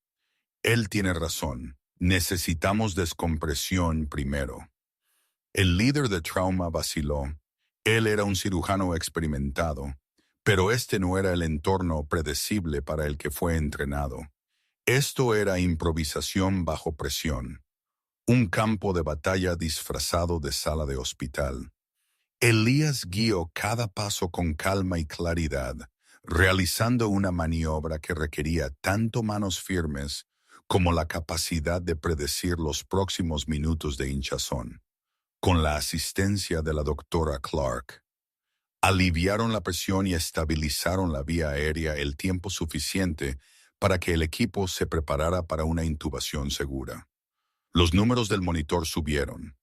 A: Él tiene razón. Necesitamos descompresión primero. El líder de trauma vaciló. Él era un cirujano experimentado, pero este no era el entorno predecible para el que fue entrenado. Esto era improvisación bajo presión, un campo de batalla disfrazado de sala de hospital. Elías guió cada paso con calma y claridad, realizando una maniobra que requería tanto manos firmes como la capacidad de predecir los próximos minutos de hinchazón. Con la asistencia de la doctora Clark, aliviaron la presión y estabilizaron la vía aérea el tiempo suficiente para que el equipo se preparara para una intubación segura. Los números del monitor subieron.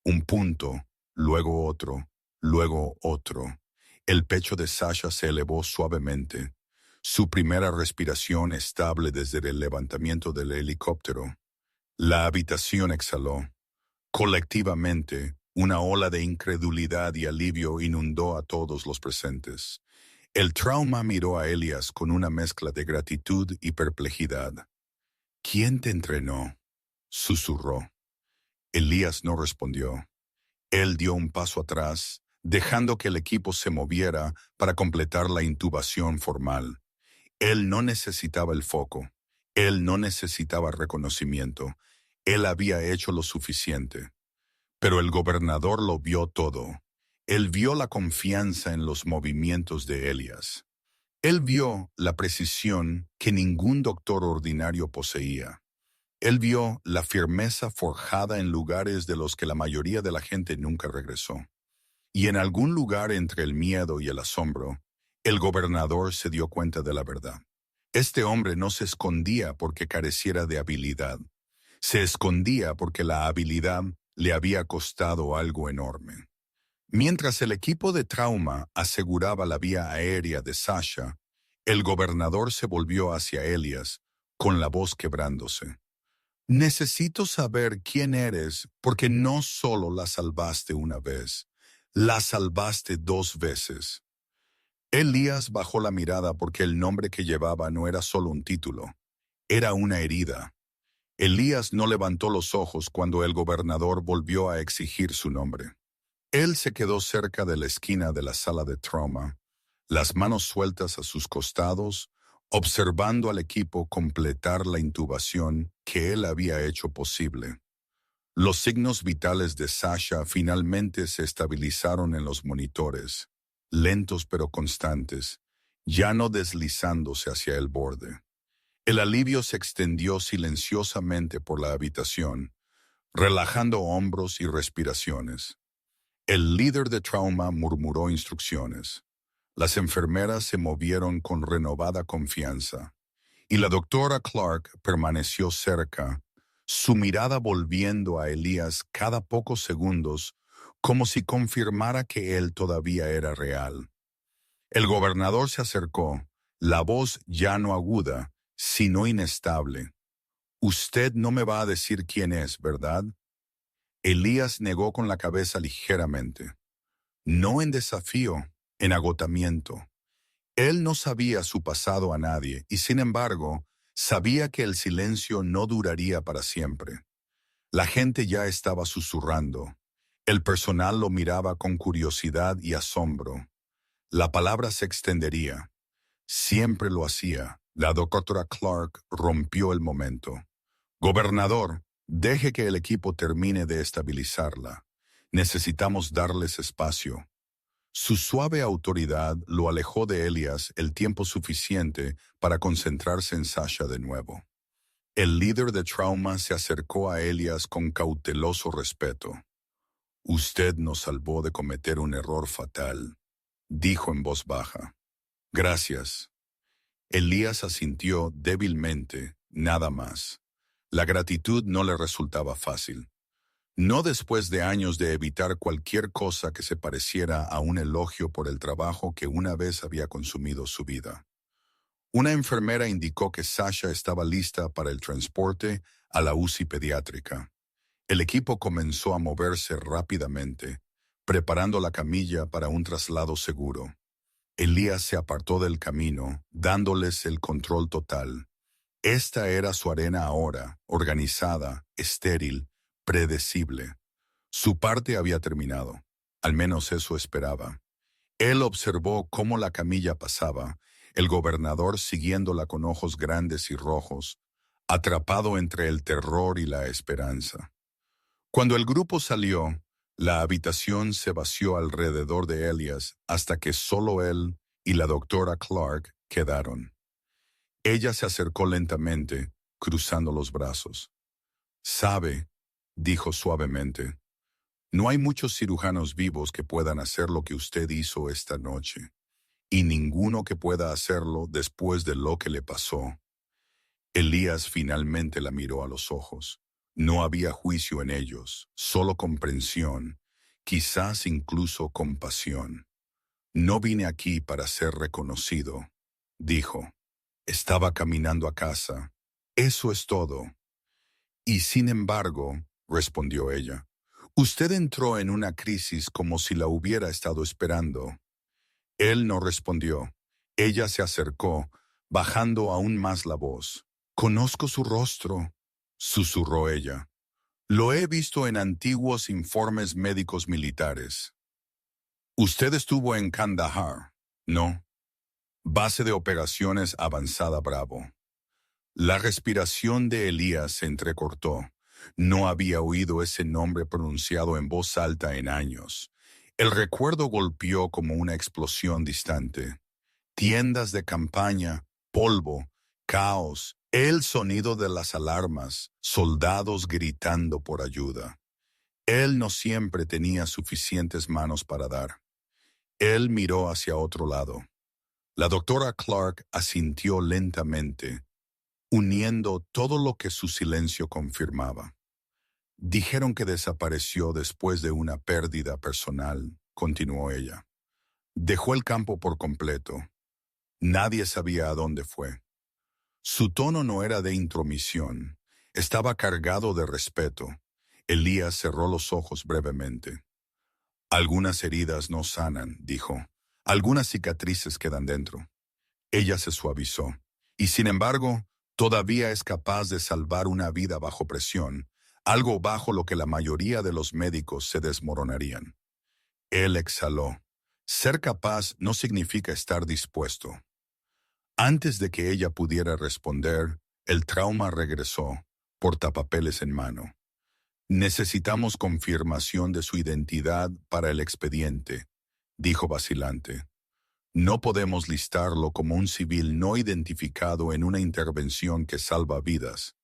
A: Un punto, luego otro, luego otro. El pecho de Sasha se elevó suavemente. Su primera respiración estable desde el levantamiento del helicóptero. La habitación exhaló. Colectivamente, una ola de incredulidad y alivio inundó a todos los presentes. El trauma miró a Elias con una mezcla de gratitud y perplejidad. ¿Quién te entrenó?, susurró. Elías no respondió. Él dio un paso atrás, dejando que el equipo se moviera para completar la intubación formal. Él no necesitaba el foco. Él no necesitaba reconocimiento. Él había hecho lo suficiente. Pero el gobernador lo vio todo. Él vio la confianza en los movimientos de Elías. Él vio la precisión que ningún doctor ordinario poseía. Él vio la firmeza forjada en lugares de los que la mayoría de la gente nunca regresó. Y en algún lugar entre el miedo y el asombro, el gobernador se dio cuenta de la verdad. Este hombre no se escondía porque careciera de habilidad. Se escondía porque la habilidad le había costado algo enorme. Mientras el equipo de trauma aseguraba la vía aérea de Sasha, el gobernador se volvió hacia Elías, con la voz quebrándose. Necesito saber quién eres, porque no solo la salvaste una vez, la salvaste 2 veces. Elías bajó la mirada porque el nombre que llevaba no era solo un título, era una herida. Elías no levantó los ojos cuando el gobernador volvió a exigir su nombre. Él se quedó cerca de la esquina de la sala de trauma, las manos sueltas a sus costados, observando al equipo completar la intubación que él había hecho posible. Los signos vitales de Sasha finalmente se estabilizaron en los monitores, lentos pero constantes, ya no deslizándose hacia el borde. El alivio se extendió silenciosamente por la habitación, relajando hombros y respiraciones. El líder de trauma murmuró instrucciones. Las enfermeras se movieron con renovada confianza, y la doctora Clark permaneció cerca, su mirada volviendo a Elías cada pocos segundos, como si confirmara que él todavía era real. El gobernador se acercó, la voz ya no aguda, sino inestable. «Usted no me va a decir quién es, ¿verdad?» Elías negó con la cabeza ligeramente. No en desafío, en agotamiento. Él no sabía su pasado a nadie y, sin embargo, sabía que el silencio no duraría para siempre. La gente ya estaba susurrando. El personal lo miraba con curiosidad y asombro. La palabra se extendería. Siempre lo hacía. La doctora Clark rompió el momento. «Gobernador, deje que el equipo termine de estabilizarla. Necesitamos darles espacio». Su suave autoridad lo alejó de Elías el tiempo suficiente para concentrarse en Sasha de nuevo. El líder de trauma se acercó a Elías con cauteloso respeto. «Usted nos salvó de cometer un error fatal», dijo en voz baja. «Gracias». Elías asintió débilmente, nada más. La gratitud no le resultaba fácil. No después de años de evitar cualquier cosa que se pareciera a un elogio por el trabajo que una vez había consumido su vida. Una enfermera indicó que Sasha estaba lista para el transporte a la UCI pediátrica. El equipo comenzó a moverse rápidamente, preparando la camilla para un traslado seguro. Elías se apartó del camino, dándoles el control total. Esta era su arena ahora, organizada, estéril, predecible. Su parte había terminado, al menos eso esperaba. Él observó cómo la camilla pasaba, el gobernador siguiéndola con ojos grandes y rojos, atrapado entre el terror y la esperanza. Cuando el grupo salió, la habitación se vació alrededor de Elías hasta que solo él y la doctora Clark quedaron. Ella se acercó lentamente, cruzando los brazos. «Sabe», dijo suavemente, «no hay muchos cirujanos vivos que puedan hacer lo que usted hizo esta noche, y ninguno que pueda hacerlo después de lo que le pasó». Elías finalmente la miró a los ojos. No había juicio en ellos, solo comprensión, quizás incluso compasión. «No vine aquí para ser reconocido», dijo. «Estaba caminando a casa. Eso es todo». «Y sin embargo», respondió ella, «usted entró en una crisis como si la hubiera estado esperando». Él no respondió. Ella se acercó, bajando aún más la voz. «Conozco su rostro», susurró ella. «Lo he visto en antiguos informes médicos militares». «Usted estuvo en Kandahar, ¿no?». Base de operaciones avanzada Bravo. La respiración de Elías se entrecortó. No había oído ese nombre pronunciado en voz alta en años. El recuerdo golpeó como una explosión distante. Tiendas de campaña, polvo, caos, el sonido de las alarmas, soldados gritando por ayuda. Él no siempre tenía suficientes manos para dar. Él miró hacia otro lado. La doctora Clark asintió lentamente, uniendo todo lo que su silencio confirmaba. Dijeron que desapareció después de una pérdida personal, continuó ella. Dejó el campo por completo. Nadie sabía a dónde fue. Su tono no era de intromisión, estaba cargado de respeto. Elías cerró los ojos brevemente. Algunas heridas no sanan, dijo. Algunas cicatrices quedan dentro. Ella se suavizó. Y sin embargo, todavía es capaz de salvar una vida bajo presión, algo bajo lo que la mayoría de los médicos se desmoronarían. Él exhaló. Ser capaz no significa estar dispuesto. Antes de que ella pudiera responder, el trauma regresó, portapapeles en mano. Necesitamos confirmación de su identidad para el expediente, dijo vacilante. No podemos listarlo como un civil no identificado en una intervención que salva vidas.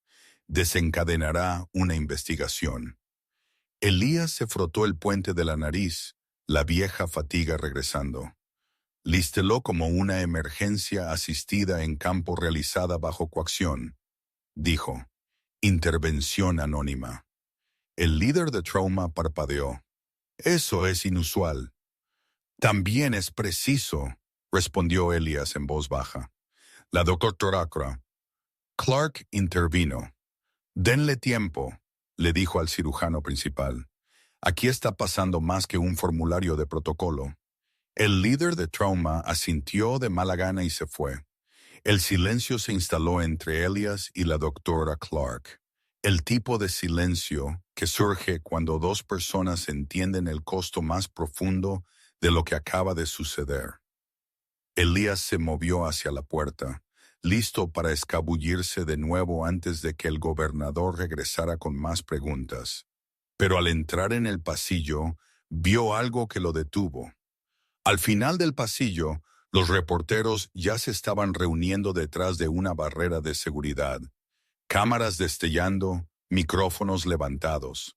A: Desencadenará una investigación. Elías se frotó el puente de la nariz, la vieja fatiga regresando. Lístelo como una emergencia asistida en campo realizada bajo coacción, dijo. Intervención anónima. El líder de trauma parpadeó. Eso es inusual. También es preciso, respondió Elias en voz baja. La doctora Clark intervino. Denle tiempo, le dijo al cirujano principal. Aquí está pasando más que un formulario de protocolo. El líder de trauma asintió de mala gana y se fue. El silencio se instaló entre Elias y la doctora Clark. El tipo de silencio que surge cuando dos personas entienden el costo más profundo de lo que acaba de suceder. Elías se movió hacia la puerta, listo para escabullirse de nuevo antes de que el gobernador regresara con más preguntas. Pero al entrar en el pasillo, vio algo que lo detuvo. Al final del pasillo, los reporteros ya se estaban reuniendo detrás de una barrera de seguridad. Cámaras destellando, micrófonos levantados.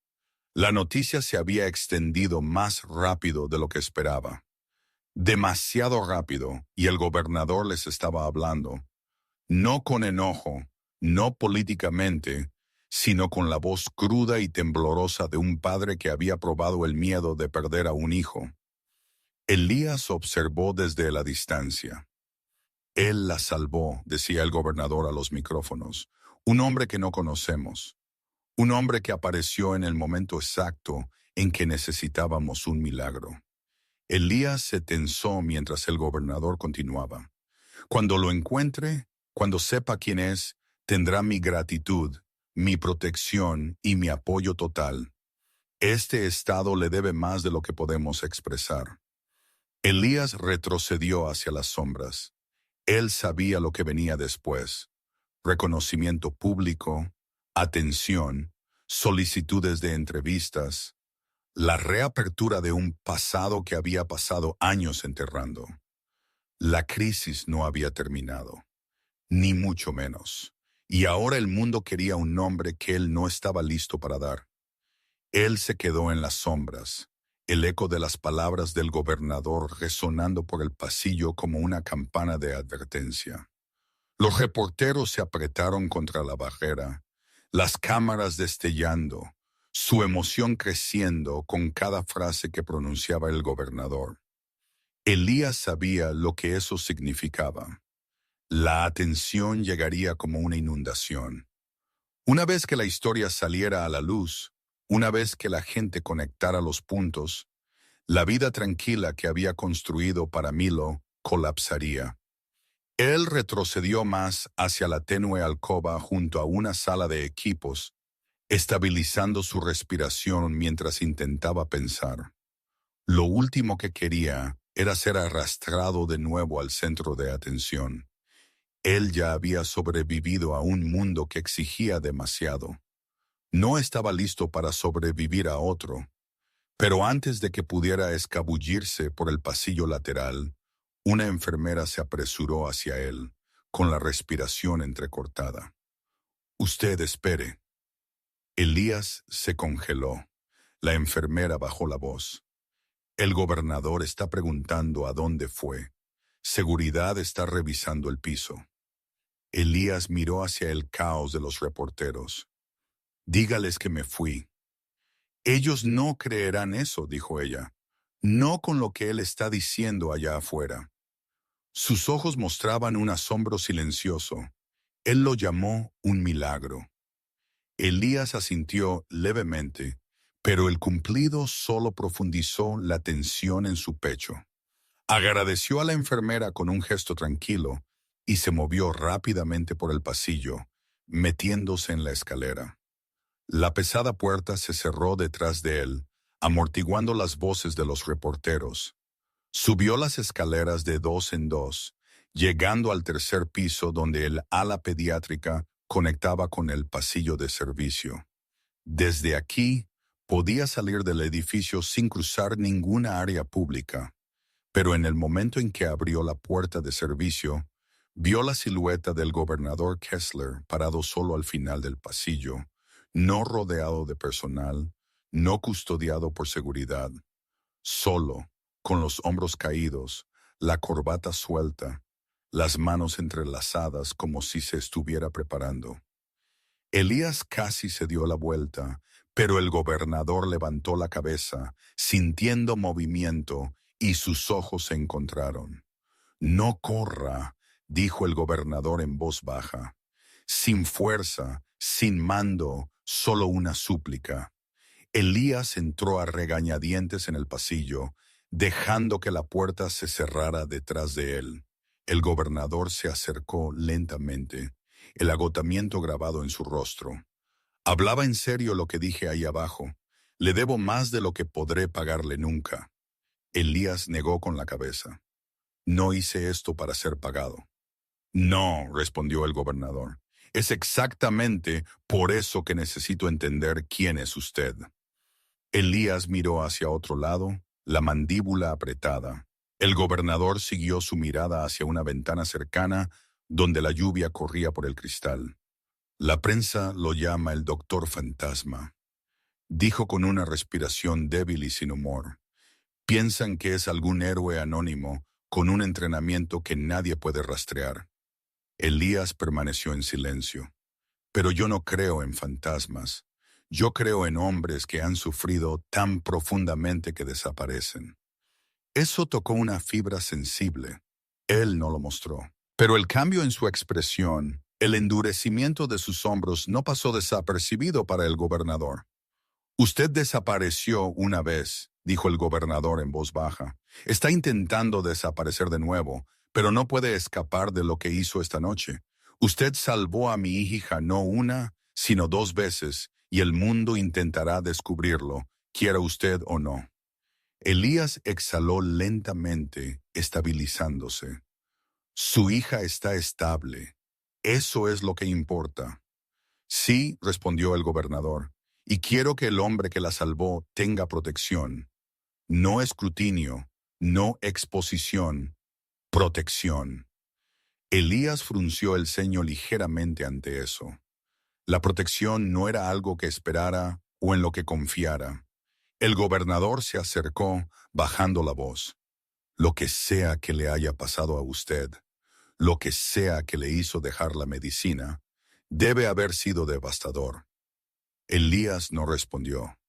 A: La noticia se había extendido más rápido de lo que esperaba. Demasiado rápido, y el gobernador les estaba hablando. No con enojo, no políticamente, sino con la voz cruda y temblorosa de un padre que había probado el miedo de perder a un hijo. Elías observó desde la distancia. Él la salvó, decía el gobernador a los micrófonos. Un hombre que no conocemos. Un hombre que apareció en el momento exacto en que necesitábamos un milagro. Elías se tensó mientras el gobernador continuaba. Cuando lo encuentre, cuando sepa quién es, tendrá mi gratitud, mi protección y mi apoyo total. Este estado le debe más de lo que podemos expresar. Elías retrocedió hacia las sombras. Él sabía lo que venía después. Reconocimiento público, atención, solicitudes de entrevistas, la reapertura de un pasado que había pasado años enterrando. La crisis no había terminado, ni mucho menos, y ahora el mundo quería un nombre que él no estaba listo para dar. Él se quedó en las sombras, el eco de las palabras del gobernador resonando por el pasillo como una campana de advertencia. Los reporteros se apretaron contra la barrera, las cámaras destellando, su emoción creciendo con cada frase que pronunciaba el gobernador. Elías sabía lo que eso significaba. La atención llegaría como una inundación. Una vez que la historia saliera a la luz, una vez que la gente conectara los puntos, la vida tranquila que había construido para Milo colapsaría. Él retrocedió más hacia la tenue alcoba junto a una sala de equipos, estabilizando su respiración mientras intentaba pensar. Lo último que quería era ser arrastrado de nuevo al centro de atención. Él ya había sobrevivido a un mundo que exigía demasiado. No estaba listo para sobrevivir a otro, pero antes de que pudiera escabullirse por el pasillo lateral, una enfermera se apresuró hacia él, con la respiración entrecortada. «Usted espere». Elías se congeló. La enfermera bajó la voz. «El gobernador está preguntando a dónde fue. Seguridad está revisando el piso». Elías miró hacia el caos de los reporteros. «Dígales que me fui». «Ellos no creerán eso», dijo ella. «No con lo que él está diciendo allá afuera». Sus ojos mostraban un asombro silencioso. Él lo llamó un milagro. Elías asintió levemente, pero el cumplido solo profundizó la tensión en su pecho. Agradeció a la enfermera con un gesto tranquilo y se movió rápidamente por el pasillo, metiéndose en la escalera. La pesada puerta se cerró detrás de él, amortiguando las voces de los reporteros. Subió las escaleras de dos en dos, llegando al tercer piso donde el ala pediátrica conectaba con el pasillo de servicio. Desde aquí, podía salir del edificio sin cruzar ninguna área pública, pero en el momento en que abrió la puerta de servicio, vio la silueta del gobernador Kessler parado solo al final del pasillo, no rodeado de personal, no custodiado por seguridad, solo, con los hombros caídos, la corbata suelta, las manos entrelazadas como si se estuviera preparando. Elías casi se dio la vuelta, pero el gobernador levantó la cabeza, sintiendo movimiento, y sus ojos se encontraron. «No corra», dijo el gobernador en voz baja. Sin fuerza, sin mando, solo una súplica. Elías entró a regañadientes en el pasillo, dejando que la puerta se cerrara detrás de él. El gobernador se acercó lentamente, el agotamiento grabado en su rostro. «Hablaba en serio lo que dije ahí abajo. Le debo más de lo que podré pagarle nunca». Elías negó con la cabeza. «No hice esto para ser pagado». «No», respondió el gobernador. «Es exactamente por eso que necesito entender quién es usted». Elías miró hacia otro lado, la mandíbula apretada. El gobernador siguió su mirada hacia una ventana cercana donde la lluvia corría por el cristal. «La prensa lo llama el doctor fantasma», dijo con una respiración débil y sin humor. «Piensan que es algún héroe anónimo con un entrenamiento que nadie puede rastrear». Elías permaneció en silencio. «Pero yo no creo en fantasmas. Yo creo en hombres que han sufrido tan profundamente que desaparecen». Eso tocó una fibra sensible. Él no lo mostró. Pero el cambio en su expresión, el endurecimiento de sus hombros no pasó desapercibido para el gobernador. «Usted desapareció una vez», dijo el gobernador en voz baja. «Está intentando desaparecer de nuevo, pero no puede escapar de lo que hizo esta noche. Usted salvó a mi hija no una, sino dos veces, y el mundo intentará descubrirlo, quiera usted o no». Elías exhaló lentamente, estabilizándose. «Su hija está estable. Eso es lo que importa». «Sí», respondió el gobernador, «y quiero que el hombre que la salvó tenga protección. No escrutinio, no exposición, protección». Elías frunció el ceño ligeramente ante eso. La protección no era algo que esperara o en lo que confiara. El gobernador se acercó, bajando la voz. «Lo que sea que le haya pasado a usted, lo que sea que le hizo dejar la medicina, debe haber sido devastador». Elías no respondió.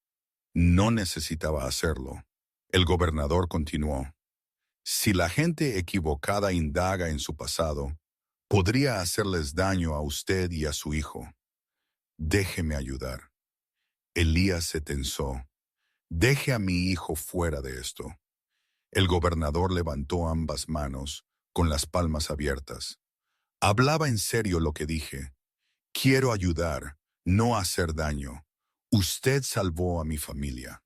A: No necesitaba hacerlo. El gobernador continuó. «Si la gente equivocada indaga en su pasado, podría hacerles daño a usted y a su hijo. Déjeme ayudar». Elías se tensó. «Deje a mi hijo fuera de esto». El gobernador levantó ambas manos, con las palmas abiertas. «Hablaba en serio lo que dije. Quiero ayudar, no hacer daño. Usted salvó a mi familia.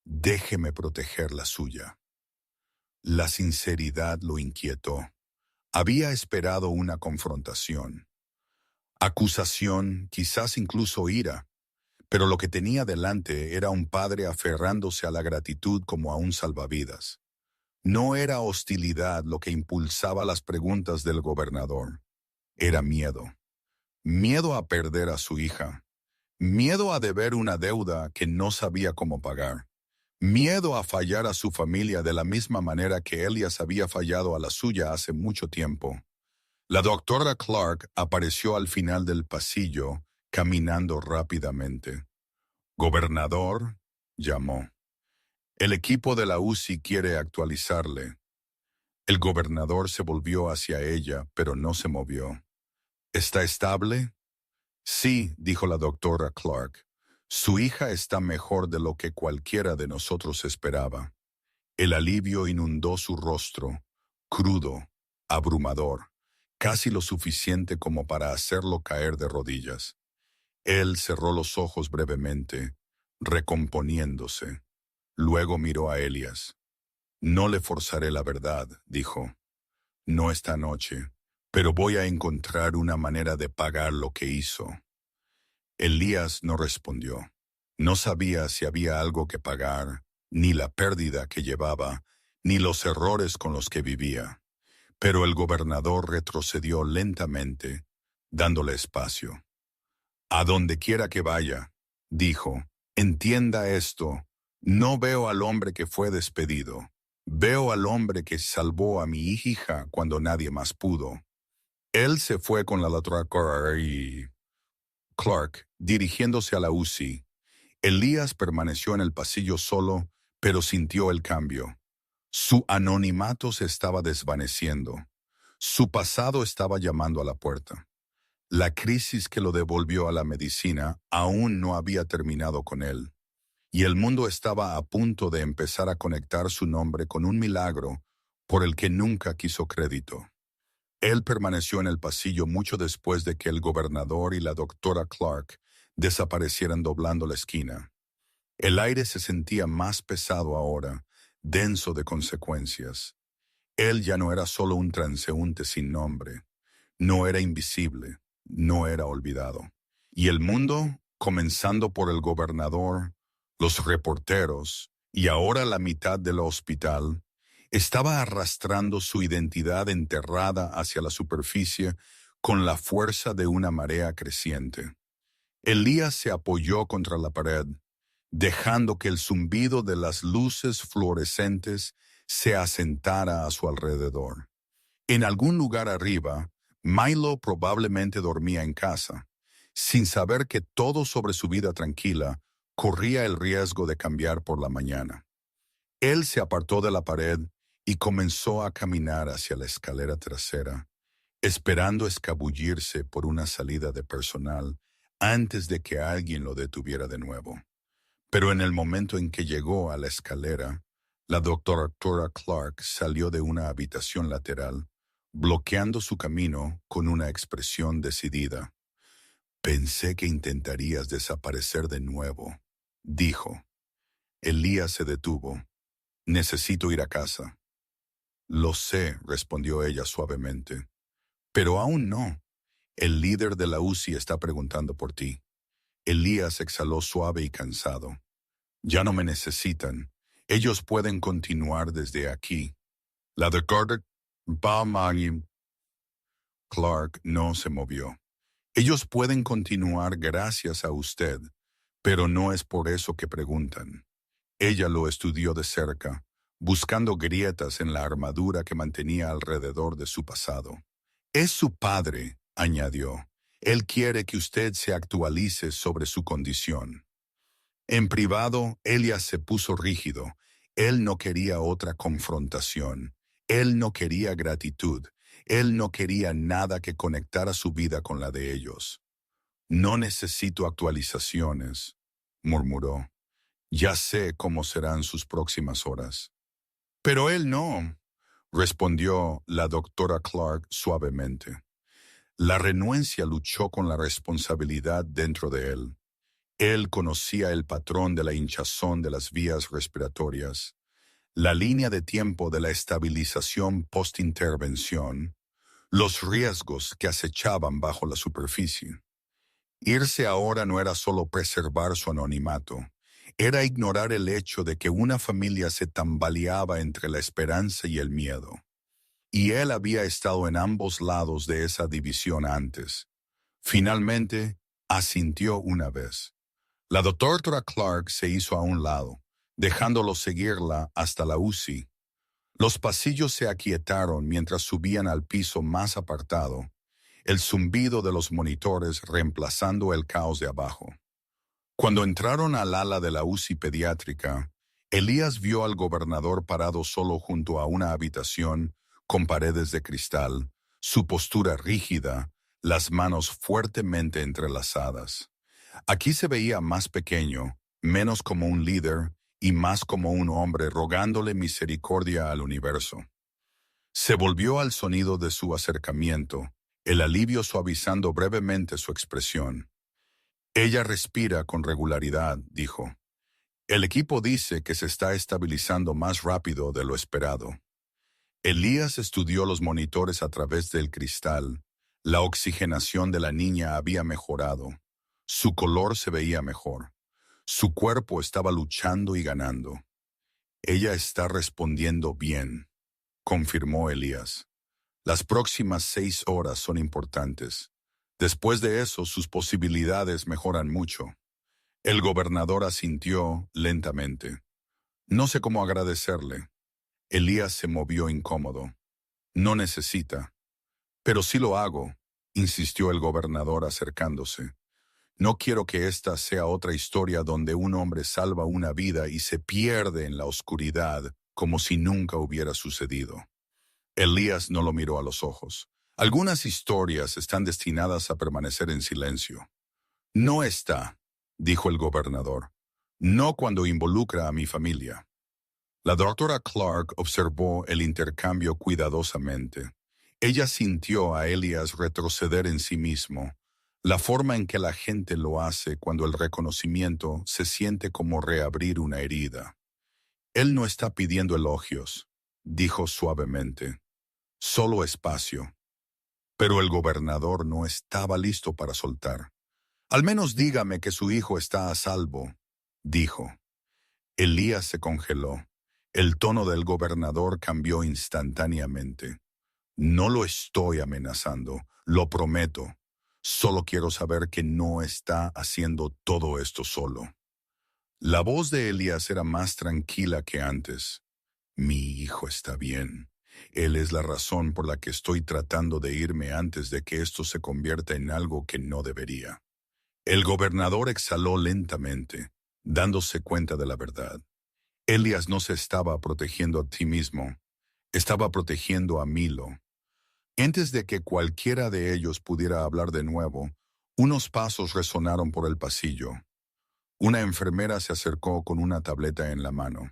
A: Déjeme proteger la suya». La sinceridad lo inquietó. Había esperado una confrontación, acusación, quizás incluso ira, pero lo que tenía delante era un padre aferrándose a la gratitud como a un salvavidas. No era hostilidad lo que impulsaba las preguntas del gobernador, era miedo. Miedo a perder a su hija, miedo a deber una deuda que no sabía cómo pagar, miedo a fallar a su familia de la misma manera que Elias había fallado a la suya hace mucho tiempo. La doctora Clark apareció al final del pasillo, caminando rápidamente. «Gobernador», llamó. «El equipo de la UCI quiere actualizarle». El gobernador se volvió hacia ella, pero no se movió. «¿Está estable?» «Sí», dijo la doctora Clark. «Su hija está mejor de lo que cualquiera de nosotros esperaba». El alivio inundó su rostro, crudo, abrumador, casi lo suficiente como para hacerlo caer de rodillas. Él cerró los ojos brevemente, recomponiéndose. Luego miró a Elias. «No le forzaré la verdad», dijo. «No esta noche, pero voy a encontrar una manera de pagar lo que hizo». Elías no respondió. No sabía si había algo que pagar, ni la pérdida que llevaba, ni los errores con los que vivía. Pero el gobernador retrocedió lentamente, dándole espacio. «A donde quiera que vaya», dijo, «entienda esto, no veo al hombre que fue despedido. Veo al hombre que salvó a mi hija cuando nadie más pudo». Él se fue con la doctora Clark, dirigiéndose a la UCI. Elías permaneció en el pasillo solo, pero sintió el cambio. Su anonimato se estaba desvaneciendo. Su pasado estaba llamando a la puerta. La crisis que lo devolvió a la medicina aún no había terminado con él, y el mundo estaba a punto de empezar a conectar su nombre con un milagro por el que nunca quiso crédito. Él permaneció en el pasillo mucho después de que el gobernador y la doctora Clark desaparecieran doblando la esquina. El aire se sentía más pesado ahora, denso de consecuencias. Él ya no era solo un transeúnte sin nombre, no era invisible, no era olvidado. Y el mundo, comenzando por el gobernador, los reporteros y ahora la mitad del hospital, estaba arrastrando su identidad enterrada hacia la superficie con la fuerza de una marea creciente. Elías se apoyó contra la pared, dejando que el zumbido de las luces fluorescentes se asentara a su alrededor. En algún lugar arriba, Milo probablemente dormía en casa, sin saber que todo sobre su vida tranquila corría el riesgo de cambiar por la mañana. Él se apartó de la pared y comenzó a caminar hacia la escalera trasera, esperando escabullirse por una salida de personal antes de que alguien lo detuviera de nuevo. Pero en el momento en que llegó a la escalera, la doctora Clark salió de una habitación lateral, bloqueando su camino con una expresión decidida. «Pensé que intentarías desaparecer de nuevo», dijo. Elías se detuvo. «Necesito ir a casa». «Lo sé», respondió ella suavemente. «Pero aún no. El líder de la UCI está preguntando por ti». Elías exhaló suave y cansado. «Ya no me necesitan. Ellos pueden continuar desde aquí». La doctora Clark no se movió. «Ellos pueden continuar gracias a usted, pero no es por eso que preguntan». Ella lo estudió de cerca, buscando grietas en la armadura que mantenía alrededor de su pasado. «Es su padre», añadió. «Él quiere que usted se actualice sobre su condición». En privado, Elias se puso rígido. Él no quería otra confrontación. Él no quería gratitud. Él no quería nada que conectara su vida con la de ellos. «No necesito actualizaciones», murmuró. «Ya sé cómo serán sus próximas horas». «Pero él no», respondió la doctora Clark suavemente. La renuencia luchó con la responsabilidad dentro de él. Él conocía el patrón de la hinchazón de las vías respiratorias. la línea de tiempo de la estabilización post-intervención, los riesgos que acechaban bajo la superficie. Irse ahora no era solo preservar su anonimato, era ignorar el hecho de que una familia se tambaleaba entre la esperanza y el miedo. Y él había estado en ambos lados de esa división antes. Finalmente, asintió una vez. La doctora Clark se hizo a un lado, dejándolo seguirla hasta la UCI. Los pasillos se aquietaron mientras subían al piso más apartado, el zumbido de los monitores reemplazando el caos de abajo. Cuando entraron al ala de la UCI pediátrica, Elías vio al gobernador parado solo junto a una habitación con paredes de cristal, su postura rígida, las manos fuertemente entrelazadas. Aquí se veía más pequeño, menos como un líder y más como un hombre rogándole misericordia al universo. Se volvió al sonido de su acercamiento, el alivio suavizando brevemente su expresión. Ella respira con regularidad, dijo. El equipo dice que se está estabilizando más rápido de lo esperado. Elías estudió los monitores a través del cristal. La oxigenación de la niña había mejorado. Su color se veía mejor. Su cuerpo estaba luchando y ganando. Ella está respondiendo bien, confirmó Elías. Las próximas 6 horas son importantes. Después de eso, sus posibilidades mejoran mucho. El gobernador asintió lentamente. No sé cómo agradecerle. Elías se movió incómodo. No necesita. Pero sí lo hago, insistió el gobernador acercándose. No quiero que esta sea otra historia donde un hombre salva una vida y se pierde en la oscuridad como si nunca hubiera sucedido. Elías no lo miró a los ojos. Algunas historias están destinadas a permanecer en silencio. No está, dijo el gobernador. No cuando involucra a mi familia. La doctora Clark observó el intercambio cuidadosamente. Ella sintió a Elías retroceder en sí mismo, la forma en que la gente lo hace cuando el reconocimiento se siente como reabrir una herida. Él no está pidiendo elogios, dijo suavemente. Solo espacio. Pero el gobernador no estaba listo para soltar. Al menos dígame que su hijo está a salvo, dijo. Elías se congeló. El tono del gobernador cambió instantáneamente. No lo estoy amenazando, lo prometo. Solo quiero saber que no está haciendo todo esto solo. La voz de Elías era más tranquila que antes. Mi hijo está bien. Él es la razón por la que estoy tratando de irme antes de que esto se convierta en algo que no debería. El gobernador exhaló lentamente, dándose cuenta de la verdad. Elías no se estaba protegiendo a sí mismo, estaba protegiendo a Milo. Antes de que cualquiera de ellos pudiera hablar de nuevo, unos pasos resonaron por el pasillo. Una enfermera se acercó con una tableta en la mano.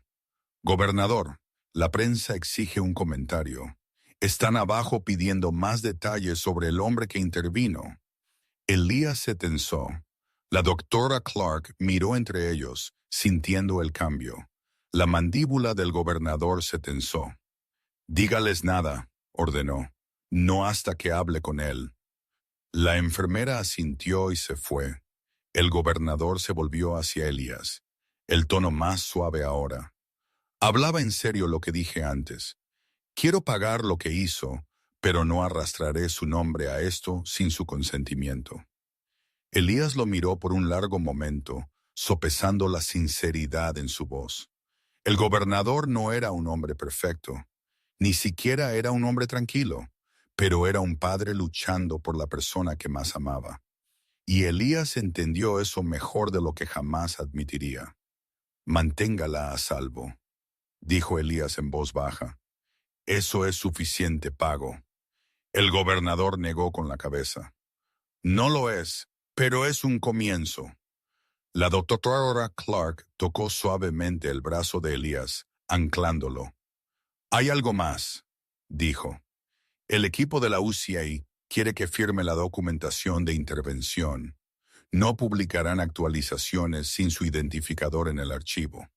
A: Gobernador, la prensa exige un comentario. Están abajo pidiendo más detalles sobre el hombre que intervino. Elías se tensó. La doctora Clark miró entre ellos, sintiendo el cambio. La mandíbula del gobernador se tensó. Dígales nada, ordenó. No hasta que hable con él. La enfermera asintió y se fue. El gobernador se volvió hacia Elías, el tono más suave ahora. Hablaba en serio lo que dije antes. Quiero pagar lo que hizo, pero no arrastraré su nombre a esto sin su consentimiento. Elías lo miró por un largo momento, sopesando la sinceridad en su voz. El gobernador no era un hombre perfecto, ni siquiera era un hombre tranquilo, pero era un padre luchando por la persona que más amaba. Y Elías entendió eso mejor de lo que jamás admitiría. Manténgala a salvo, dijo Elías en voz baja. Eso es suficiente pago. El gobernador negó con la cabeza. No lo es, pero es un comienzo. La doctora Clark tocó suavemente el brazo de Elías, anclándolo. Hay algo más, dijo. El equipo de la UCI quiere que firme la documentación de intervención. No publicarán actualizaciones sin su identificador en el archivo.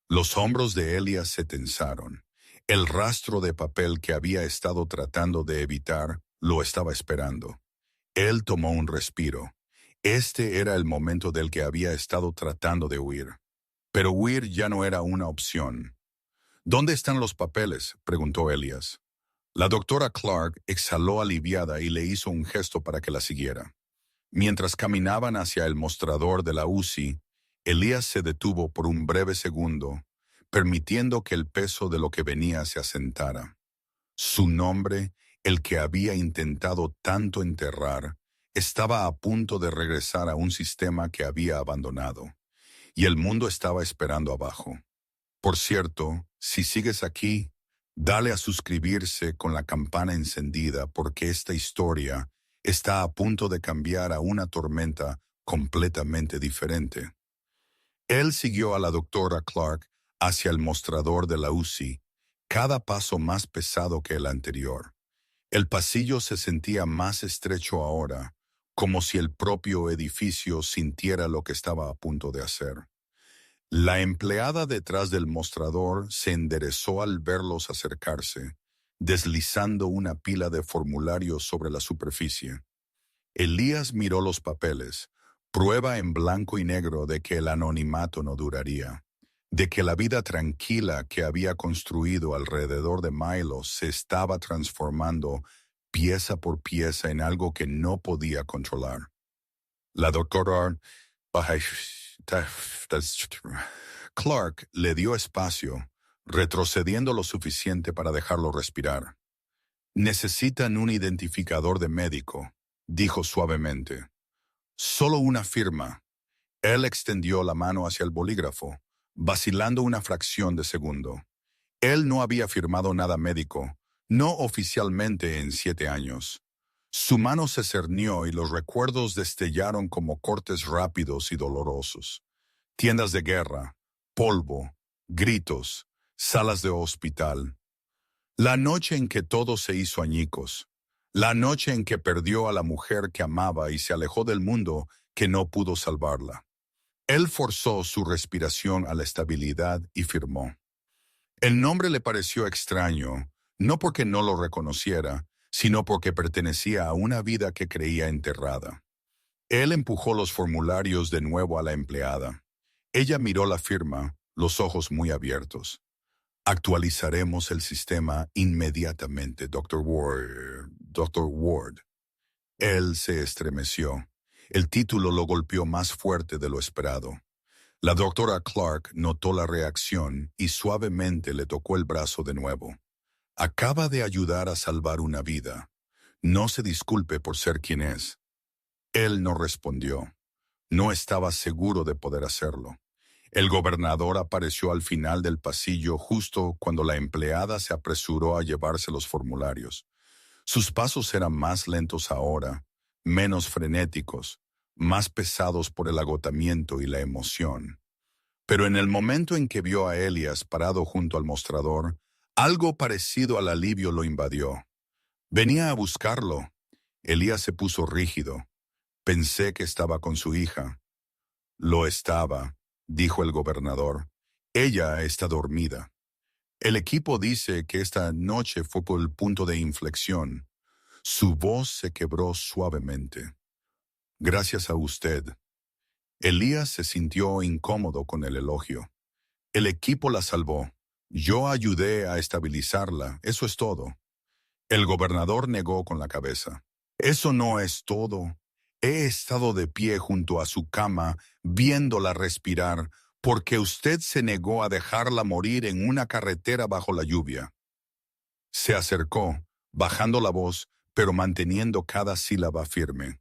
A: Los hombros de Elías se tensaron. El rastro de papel que había estado tratando de evitar lo estaba esperando. Él tomó un respiro. Este era el momento del que había estado tratando de huir. Pero huir ya no era una opción. ¿Dónde están los papeles?, preguntó Elías. La doctora Clark exhaló aliviada y le hizo un gesto para que la siguiera. Mientras caminaban hacia el mostrador de la UCI, Elías se detuvo por un breve segundo, permitiendo que el peso de lo que venía se asentara. Su nombre, el que había intentado tanto enterrar, estaba a punto de regresar a un sistema que había abandonado, y el mundo estaba esperando abajo. Por cierto, si sigues aquí, dale a suscribirse con la campana encendida porque esta historia está a punto de cambiar a una tormenta completamente diferente. Él siguió a la doctora Clark hacia el mostrador de la UCI, cada paso más pesado que el anterior. El pasillo se sentía más estrecho ahora, como si el propio edificio sintiera lo que estaba a punto de hacer. La empleada detrás del mostrador se enderezó al verlos acercarse, deslizando una pila de formularios sobre la superficie. Elías miró los papeles, prueba en blanco y negro de que el anonimato no duraría, de que la vida tranquila que había construido alrededor de Milo se estaba transformando pieza por pieza en algo que no podía controlar. La doctora Clark le dio espacio, retrocediendo lo suficiente para dejarlo respirar. Necesitan un identificador de médico, dijo suavemente. Solo una firma. Él extendió la mano hacia el bolígrafo, vacilando una fracción de segundo. Él no había firmado nada médico, no oficialmente en 7 años. Su mano se cernió y los recuerdos destellaron como cortes rápidos y dolorosos. Tiendas de guerra, polvo, gritos, salas de hospital. La noche en que todo se hizo añicos. La noche en que perdió a la mujer que amaba y se alejó del mundo que no pudo salvarla. Él forzó su respiración a la estabilidad y firmó. El nombre le pareció extraño, no porque no lo reconociera, sino porque pertenecía a una vida que creía enterrada. Él empujó los formularios de nuevo a la empleada. Ella miró la firma, los ojos muy abiertos. Actualizaremos el sistema inmediatamente, Dr. Ward. Dr. Ward. Él se estremeció. El título lo golpeó más fuerte de lo esperado. La doctora Clark notó la reacción y suavemente le tocó el brazo de nuevo. Acaba de ayudar a salvar una vida. No se disculpe por ser quien es. Él no respondió. No estaba seguro de poder hacerlo. El gobernador apareció al final del pasillo justo cuando la empleada se apresuró a llevarse los formularios. Sus pasos eran más lentos ahora, menos frenéticos, más pesados por el agotamiento y la emoción. Pero en el momento en que vio a Elías parado junto al mostrador, algo parecido al alivio lo invadió. Venía a buscarlo. Elías se puso rígido. Pensé que estaba con su hija. Lo estaba, dijo el gobernador. Ella está dormida. El equipo dice que esta noche fue por el punto de inflexión. Su voz se quebró suavemente. Gracias a usted. Elías se sintió incómodo con el elogio. El equipo la salvó. Yo ayudé a estabilizarla, eso es todo. El gobernador negó con la cabeza. Eso no es todo. He estado de pie junto a su cama, viéndola respirar, porque usted se negó a dejarla morir en una carretera bajo la lluvia. Se acercó, bajando la voz, pero manteniendo cada sílaba firme.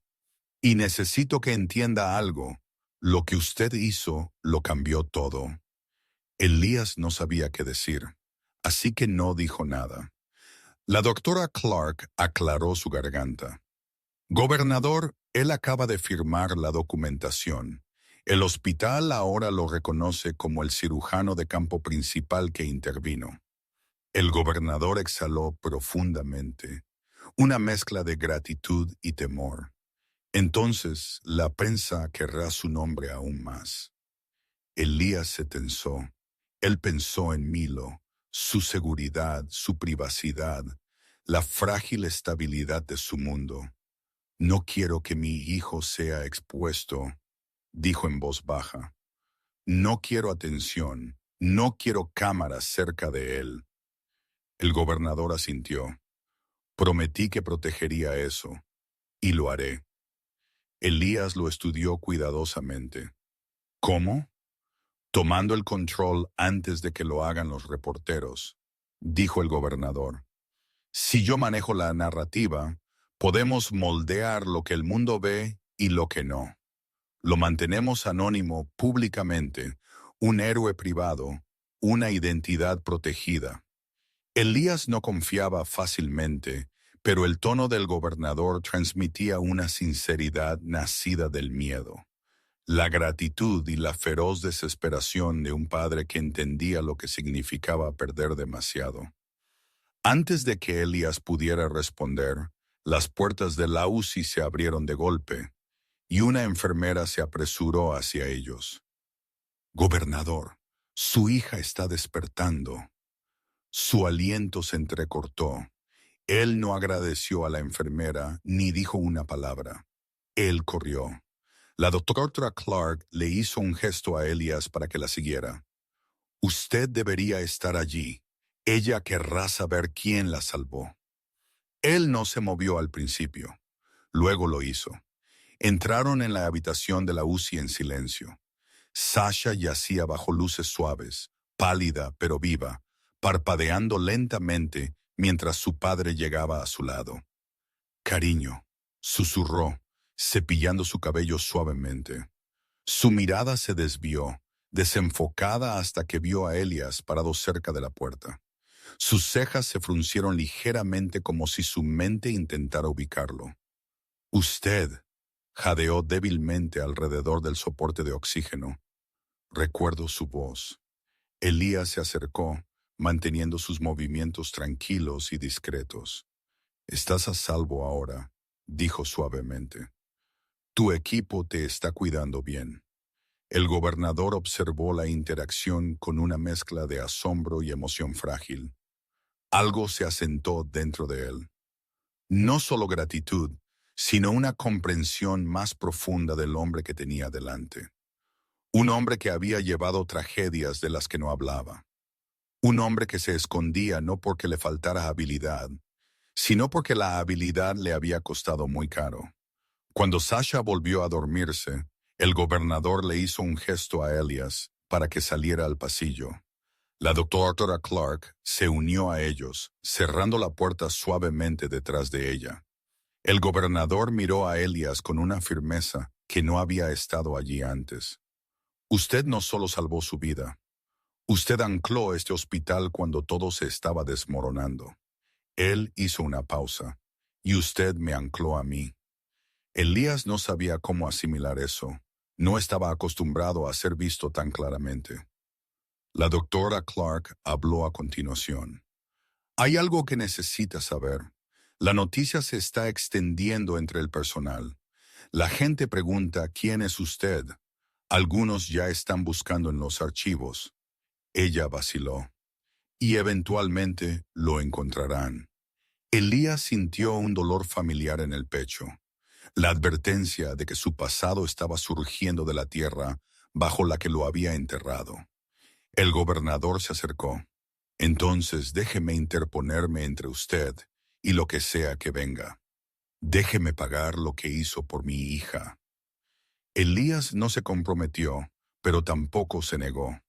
A: Y necesito que entienda algo. Lo que usted hizo lo cambió todo. Elías no sabía qué decir, así que no dijo nada. La doctora Clark aclaró su garganta. Gobernador, él acaba de firmar la documentación. El hospital ahora lo reconoce como el cirujano de campo principal que intervino. El gobernador exhaló profundamente, una mezcla de gratitud y temor. Entonces, la prensa querrá su nombre aún más. Elías se tensó. Él pensó en Milo, su seguridad, su privacidad, la frágil estabilidad de su mundo. No quiero que mi hijo sea expuesto, dijo en voz baja. No quiero atención, no quiero cámaras cerca de él. El gobernador asintió. Prometí que protegería eso, y lo haré. Elías lo estudió cuidadosamente. ¿Cómo? Tomando el control antes de que lo hagan los reporteros, dijo el gobernador. Si yo manejo la narrativa, podemos moldear lo que el mundo ve y lo que no. Lo mantenemos anónimo públicamente, un héroe privado, una identidad protegida. Elías no confiaba fácilmente, pero el tono del gobernador transmitía una sinceridad nacida del miedo, la gratitud y la feroz desesperación de un padre que entendía lo que significaba perder demasiado. Antes de que Elías pudiera responder, las puertas de la UCI se abrieron de golpe, y una enfermera se apresuró hacia ellos. Gobernador, su hija está despertando. Su aliento se entrecortó. Él no agradeció a la enfermera ni dijo una palabra. Él corrió. La doctora Clark le hizo un gesto a Elias para que la siguiera. Usted debería estar allí. Ella querrá saber quién la salvó. Él no se movió al principio. Luego lo hizo. Entraron en la habitación de la UCI en silencio. Sasha yacía bajo luces suaves, pálida pero viva, parpadeando lentamente mientras su padre llegaba a su lado. Cariño, susurró, cepillando su cabello suavemente. Su mirada se desvió, desenfocada hasta que vio a Elias parado cerca de la puerta. Sus cejas se fruncieron ligeramente como si su mente intentara ubicarlo. Usted, jadeó débilmente alrededor del soporte de oxígeno. Recuerdo su voz. Elías se acercó, manteniendo sus movimientos tranquilos y discretos. Estás a salvo ahora, dijo suavemente. Tu equipo te está cuidando bien. El gobernador observó la interacción con una mezcla de asombro y emoción frágil. Algo se asentó dentro de él. No solo gratitud, sino una comprensión más profunda del hombre que tenía delante. Un hombre que había llevado tragedias de las que no hablaba. Un hombre que se escondía no porque le faltara habilidad, sino porque la habilidad le había costado muy caro. Cuando Sasha volvió a dormirse, el gobernador le hizo un gesto a Elias para que saliera al pasillo. La doctora Clark se unió a ellos, cerrando la puerta suavemente detrás de ella. El gobernador miró a Elias con una firmeza que no había estado allí antes. Usted no solo salvó su vida, usted ancló este hospital cuando todo se estaba desmoronando. Él hizo una pausa, y usted me ancló a mí. Elías no sabía cómo asimilar eso. No estaba acostumbrado a ser visto tan claramente. La doctora Clark habló a continuación. Hay algo que necesita saber. La noticia se está extendiendo entre el personal. La gente pregunta ¿quién es usted? Algunos ya están buscando en los archivos. Ella vaciló. Y eventualmente lo encontrarán. Elías sintió un dolor familiar en el pecho. La advertencia de que su pasado estaba surgiendo de la tierra bajo la que lo había enterrado. El gobernador se acercó. Entonces déjeme interponerme entre usted y lo que sea que venga. Déjeme pagar lo que hizo por mi hija. Elías no se comprometió, pero tampoco se negó.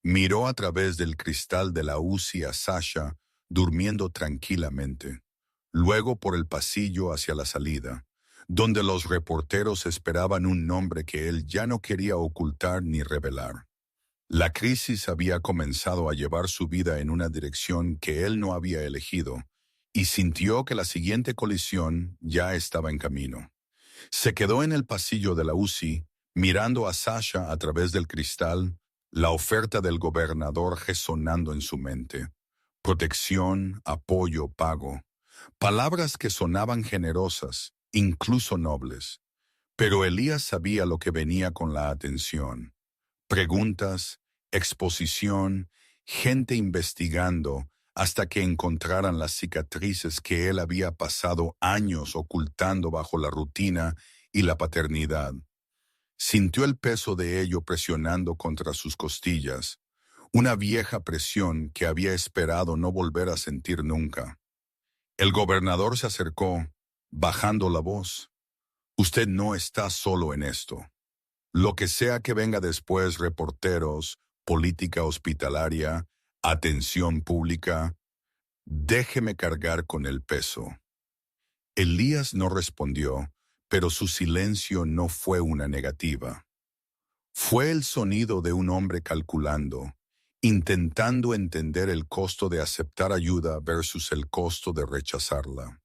A: Miró a través del cristal de la UCI a Sasha, durmiendo tranquilamente. Luego por el pasillo hacia la salida, donde los reporteros esperaban un nombre que él ya no quería ocultar ni revelar. La crisis había comenzado a llevar su vida en una dirección que él no había elegido, y sintió que la siguiente colisión ya estaba en camino. Se quedó en el pasillo de la UCI, mirando a Sasha a través del cristal, la oferta del gobernador resonando en su mente. Protección, apoyo, pago. Palabras que sonaban generosas, incluso nobles. Pero Elías sabía lo que venía con la atención. Preguntas, exposición, gente investigando, hasta que encontraran las cicatrices que él había pasado años ocultando bajo la rutina y la paternidad. Sintió el peso de ello presionando contra sus costillas, una vieja presión que había esperado no volver a sentir nunca. El gobernador se acercó, bajando la voz. Usted no está solo en esto. Lo que sea que venga después, reporteros, política hospitalaria, atención pública, déjeme cargar con el peso. Elías no respondió, pero su silencio no fue una negativa. Fue el sonido de un hombre calculando, intentando entender el costo de aceptar ayuda versus el costo de rechazarla.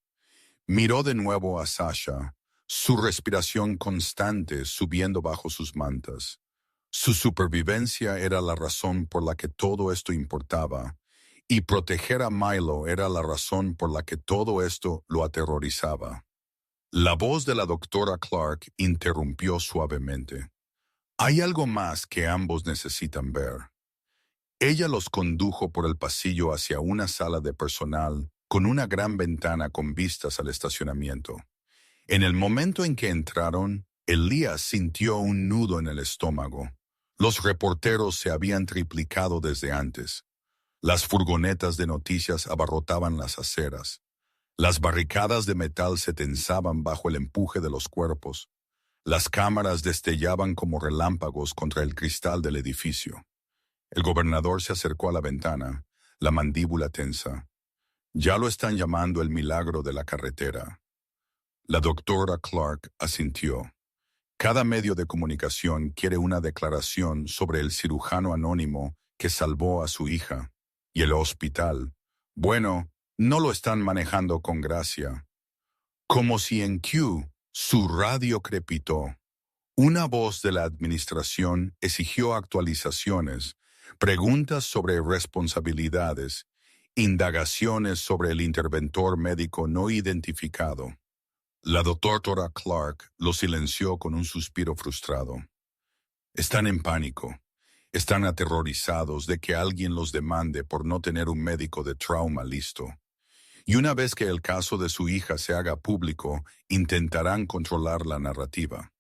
A: Miró de nuevo a Sasha, su respiración constante subiendo bajo sus mantas. Su supervivencia era la razón por la que todo esto importaba, y proteger a Milo era la razón por la que todo esto lo aterrorizaba. La voz de la doctora Clark interrumpió suavemente. Hay algo más que ambos necesitan ver. Ella los condujo por el pasillo hacia una sala de personal con una gran ventana con vistas al estacionamiento. En el momento en que entraron, Elías sintió un nudo en el estómago. Los reporteros se habían triplicado desde antes. Las furgonetas de noticias abarrotaban las aceras. Las barricadas de metal se tensaban bajo el empuje de los cuerpos. Las cámaras destellaban como relámpagos contra el cristal del edificio. El gobernador se acercó a la ventana, la mandíbula tensa. Ya lo están llamando el milagro de la carretera. La doctora Clark asintió. Cada medio de comunicación quiere una declaración sobre el cirujano anónimo que salvó a su hija. Y el hospital, bueno, no lo están manejando con gracia. Como si en Q, su radio crepitó. Una voz de la administración exigió actualizaciones, preguntas sobre responsabilidades, indagaciones sobre el interventor médico no identificado. La doctora Clark lo silenció con un suspiro frustrado. Están en pánico. Están aterrorizados de que alguien los demande por no tener un médico de trauma listo. Y una vez que el caso de su hija se haga público, intentarán controlar la narrativa.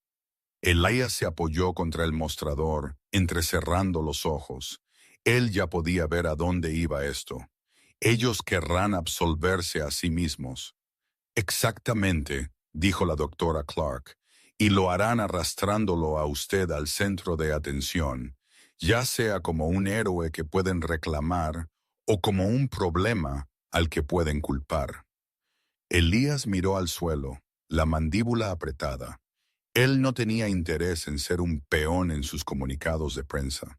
A: Elías se apoyó contra el mostrador, entrecerrando los ojos. Él ya podía ver a dónde iba esto. Ellos querrán absolverse a sí mismos. Exactamente, dijo la doctora Clark, y lo harán arrastrándolo a usted al centro de atención, ya sea como un héroe que pueden reclamar o como un problema al que pueden culpar. Elías miró al suelo, la mandíbula apretada. Él no tenía interés en ser un peón en sus comunicados de prensa.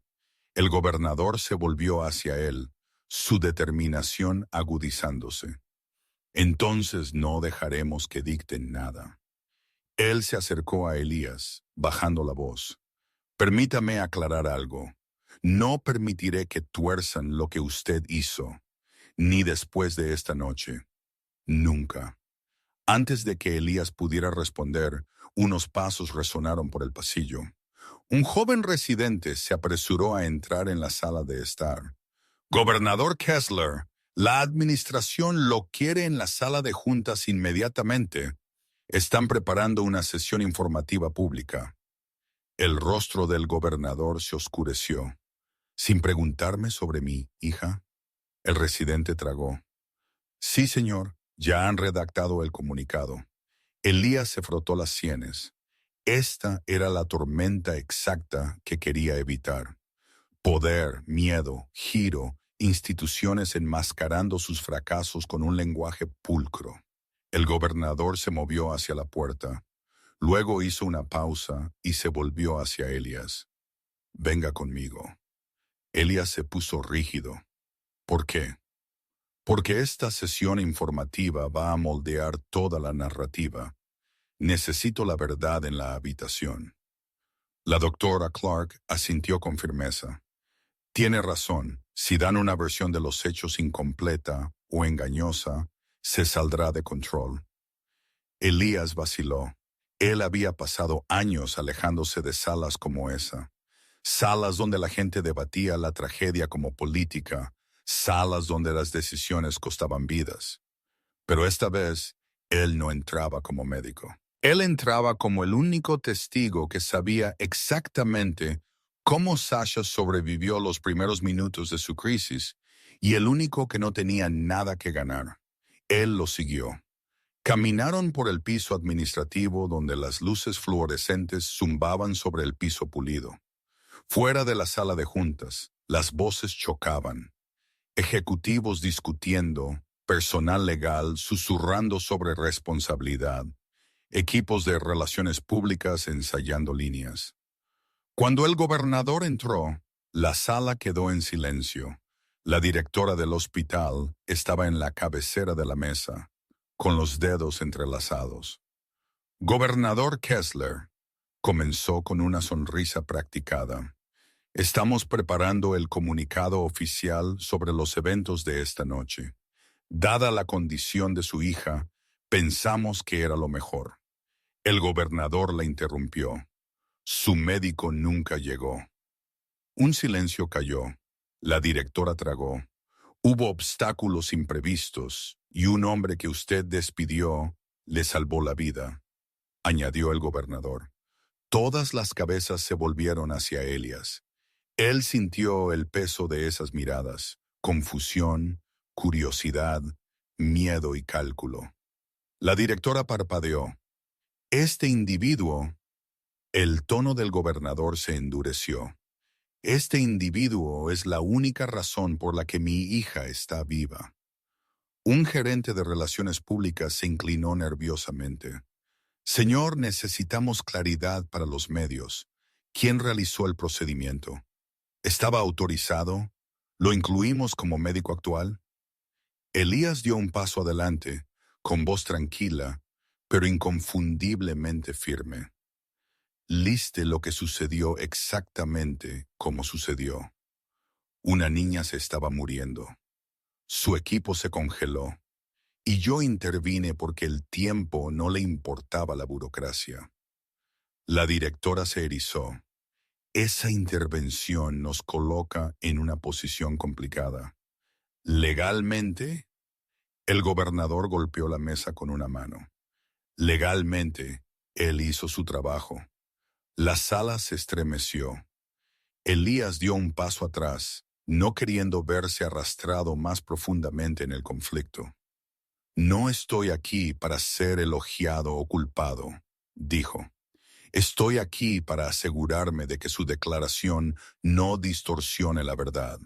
A: El gobernador se volvió hacia él, su determinación agudizándose. Entonces no dejaremos que dicten nada. Él se acercó a Elías, bajando la voz. Permítame aclarar algo. No permitiré que tuerzan lo que usted hizo, ni después de esta noche. Nunca. Antes de que Elías pudiera responder, unos pasos resonaron por el pasillo. Un joven residente se apresuró a entrar en la sala de estar. Gobernador Kessler, la administración lo quiere en la sala de juntas inmediatamente. Están preparando una sesión informativa pública. El rostro del gobernador se oscureció. Sin preguntarme sobre mi hija, el residente tragó. Sí, señor, ya han redactado el comunicado. Elías se frotó las sienes. Esta era la tormenta exacta que quería evitar. Poder, miedo, giro, instituciones enmascarando sus fracasos con un lenguaje pulcro. El gobernador se movió hacia la puerta. Luego hizo una pausa y se volvió hacia Elías. Venga conmigo. Elías se puso rígido. ¿Por qué? Porque esta sesión informativa va a moldear toda la narrativa. Necesito la verdad en la habitación. La doctora Clark asintió con firmeza. Tiene razón, si dan una versión de los hechos incompleta o engañosa, se saldrá de control. Elías vaciló. Él había pasado años alejándose de salas como esa. salas donde la gente debatía la tragedia como política, salas donde las decisiones costaban vidas. Pero esta vez, él no entraba como médico. Él entraba como el único testigo que sabía exactamente cómo Sasha sobrevivió los primeros minutos de su crisis y el único que no tenía nada que ganar. Él lo siguió. Caminaron por el piso administrativo donde las luces fluorescentes zumbaban sobre el piso pulido. Fuera de la sala de juntas, las voces chocaban. Ejecutivos discutiendo, personal legal susurrando sobre responsabilidad, equipos de relaciones públicas ensayando líneas. Cuando el gobernador entró, la sala quedó en silencio. La directora del hospital estaba en la cabecera de la mesa, con los dedos entrelazados. Gobernador Kessler, comenzó con una sonrisa practicada. Estamos preparando el comunicado oficial sobre los eventos de esta noche. Dada la condición de su hija, pensamos que era lo mejor. El gobernador la interrumpió. Su médico nunca llegó. Un silencio cayó. La directora tragó. Hubo obstáculos imprevistos y un hombre que usted despidió le salvó la vida, añadió el gobernador. Todas las cabezas se volvieron hacia Elias. Él sintió el peso de esas miradas, confusión, curiosidad, miedo y cálculo. La directora parpadeó. Este individuo, el tono del gobernador se endureció. Este individuo es la única razón por la que mi hija está viva. Un gerente de relaciones públicas se inclinó nerviosamente. Señor, necesitamos claridad para los medios. ¿Quién realizó el procedimiento? ¿Estaba autorizado? ¿Lo incluimos como médico actual? Elías dio un paso adelante, con voz tranquila, pero inconfundiblemente firme. Liste lo que sucedió exactamente como sucedió. Una niña se estaba muriendo. Su equipo se congeló. Y yo intervine porque el tiempo no le importaba la burocracia. La directora se erizó. Esa intervención nos coloca en una posición complicada. Legalmente, el gobernador golpeó la mesa con una mano. Legalmente, él hizo su trabajo. La sala se estremeció. Elías dio un paso atrás, no queriendo verse arrastrado más profundamente en el conflicto. No estoy aquí para ser elogiado o culpado, dijo. Estoy aquí para asegurarme de que su declaración no distorsione la verdad.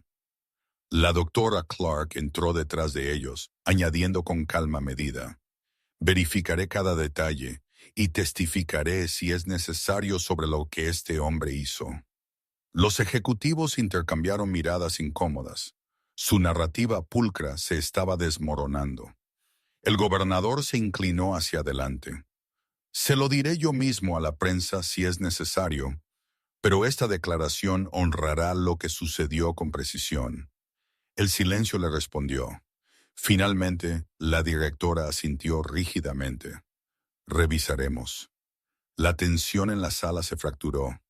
A: La doctora Clark entró detrás de ellos, añadiendo con calma medida. Verificaré cada detalle y testificaré si es necesario sobre lo que este hombre hizo. Los ejecutivos intercambiaron miradas incómodas. Su narrativa pulcra se estaba desmoronando. El gobernador se inclinó hacia adelante. Se lo diré yo mismo a la prensa si es necesario, pero esta declaración honrará lo que sucedió con precisión. El silencio le respondió. Finalmente, la directora asintió rígidamente. Revisaremos. La tensión en la sala se fracturó.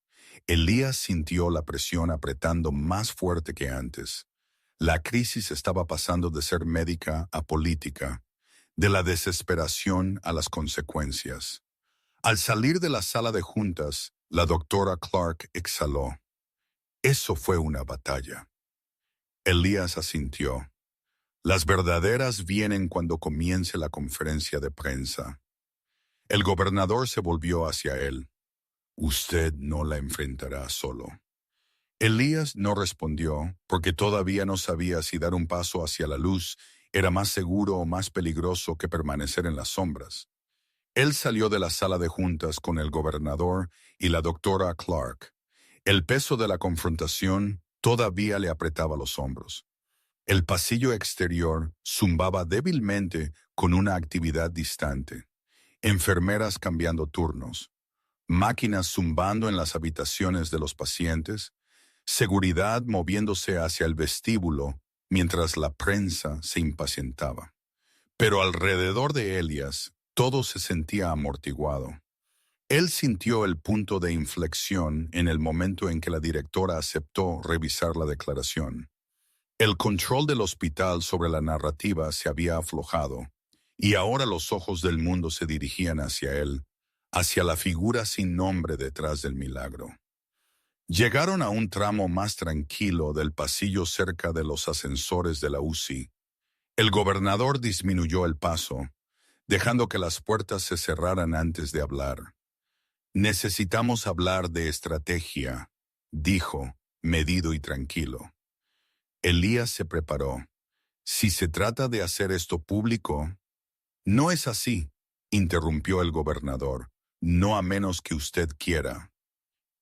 A: Elías sintió la presión apretando más fuerte que antes. La crisis estaba pasando de ser médica a política, de la desesperación a las consecuencias. Al salir de la sala de juntas, la doctora Clark exhaló. Eso fue una batalla. Elías asintió. Las verdaderas vienen cuando comience la conferencia de prensa. El gobernador se volvió hacia él. Usted no la enfrentará solo. Elías no respondió porque todavía no sabía si dar un paso hacia la luz era más seguro o más peligroso que permanecer en las sombras. Él salió de la sala de juntas con el gobernador y la doctora Clark. El peso de la confrontación todavía le apretaba los hombros. El pasillo exterior zumbaba débilmente con una actividad distante. Enfermeras cambiando turnos, máquinas zumbando en las habitaciones de los pacientes, seguridad moviéndose hacia el vestíbulo mientras la prensa se impacientaba. Pero alrededor de Elias todo se sentía amortiguado. Él sintió el punto de inflexión en el momento en que la directora aceptó revisar la declaración. El control del hospital sobre la narrativa se había aflojado, y ahora los ojos del mundo se dirigían hacia él, hacia la figura sin nombre detrás del milagro. Llegaron a un tramo más tranquilo del pasillo cerca de los ascensores de la UCI. El gobernador disminuyó el paso, dejando que las puertas se cerraran antes de hablar. Necesitamos hablar de estrategia, dijo, medido y tranquilo. Elías se preparó. Si se trata de hacer esto público, no es así, interrumpió el gobernador, no a menos que usted quiera.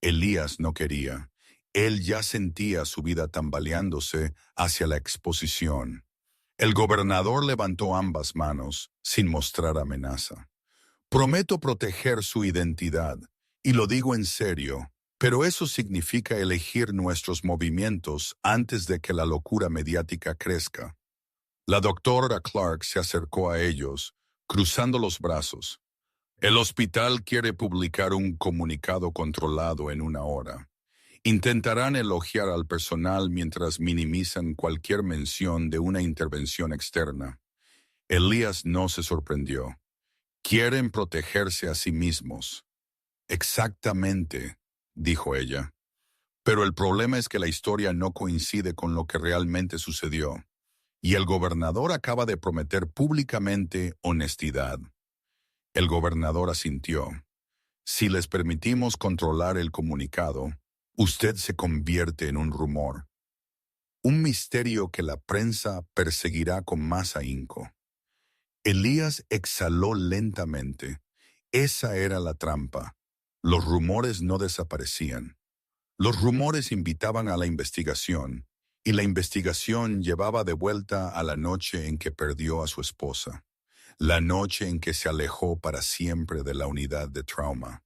A: Elías no quería. Él ya sentía su vida tambaleándose hacia la exposición. El gobernador levantó ambas manos, sin mostrar amenaza. Prometo proteger su identidad, y lo digo en serio, pero eso significa elegir nuestros movimientos antes de que la locura mediática crezca. La doctora Clark se acercó a ellos, cruzando los brazos. El hospital quiere publicar un comunicado controlado en 1 hora. Intentarán elogiar al personal mientras minimizan cualquier mención de una intervención externa. Elías no se sorprendió. Quieren protegerse a sí mismos. Exactamente, dijo ella. Pero el problema es que la historia no coincide con lo que realmente sucedió. Y el gobernador acaba de prometer públicamente honestidad. El gobernador asintió. Si les permitimos controlar el comunicado, usted se convierte en un rumor. Un misterio que la prensa perseguirá con más ahínco. Elías exhaló lentamente. Esa era la trampa. Los rumores no desaparecían. Los rumores invitaban a la investigación, y la investigación llevaba de vuelta a la noche en que perdió a su esposa, la noche en que se alejó para siempre de la unidad de trauma,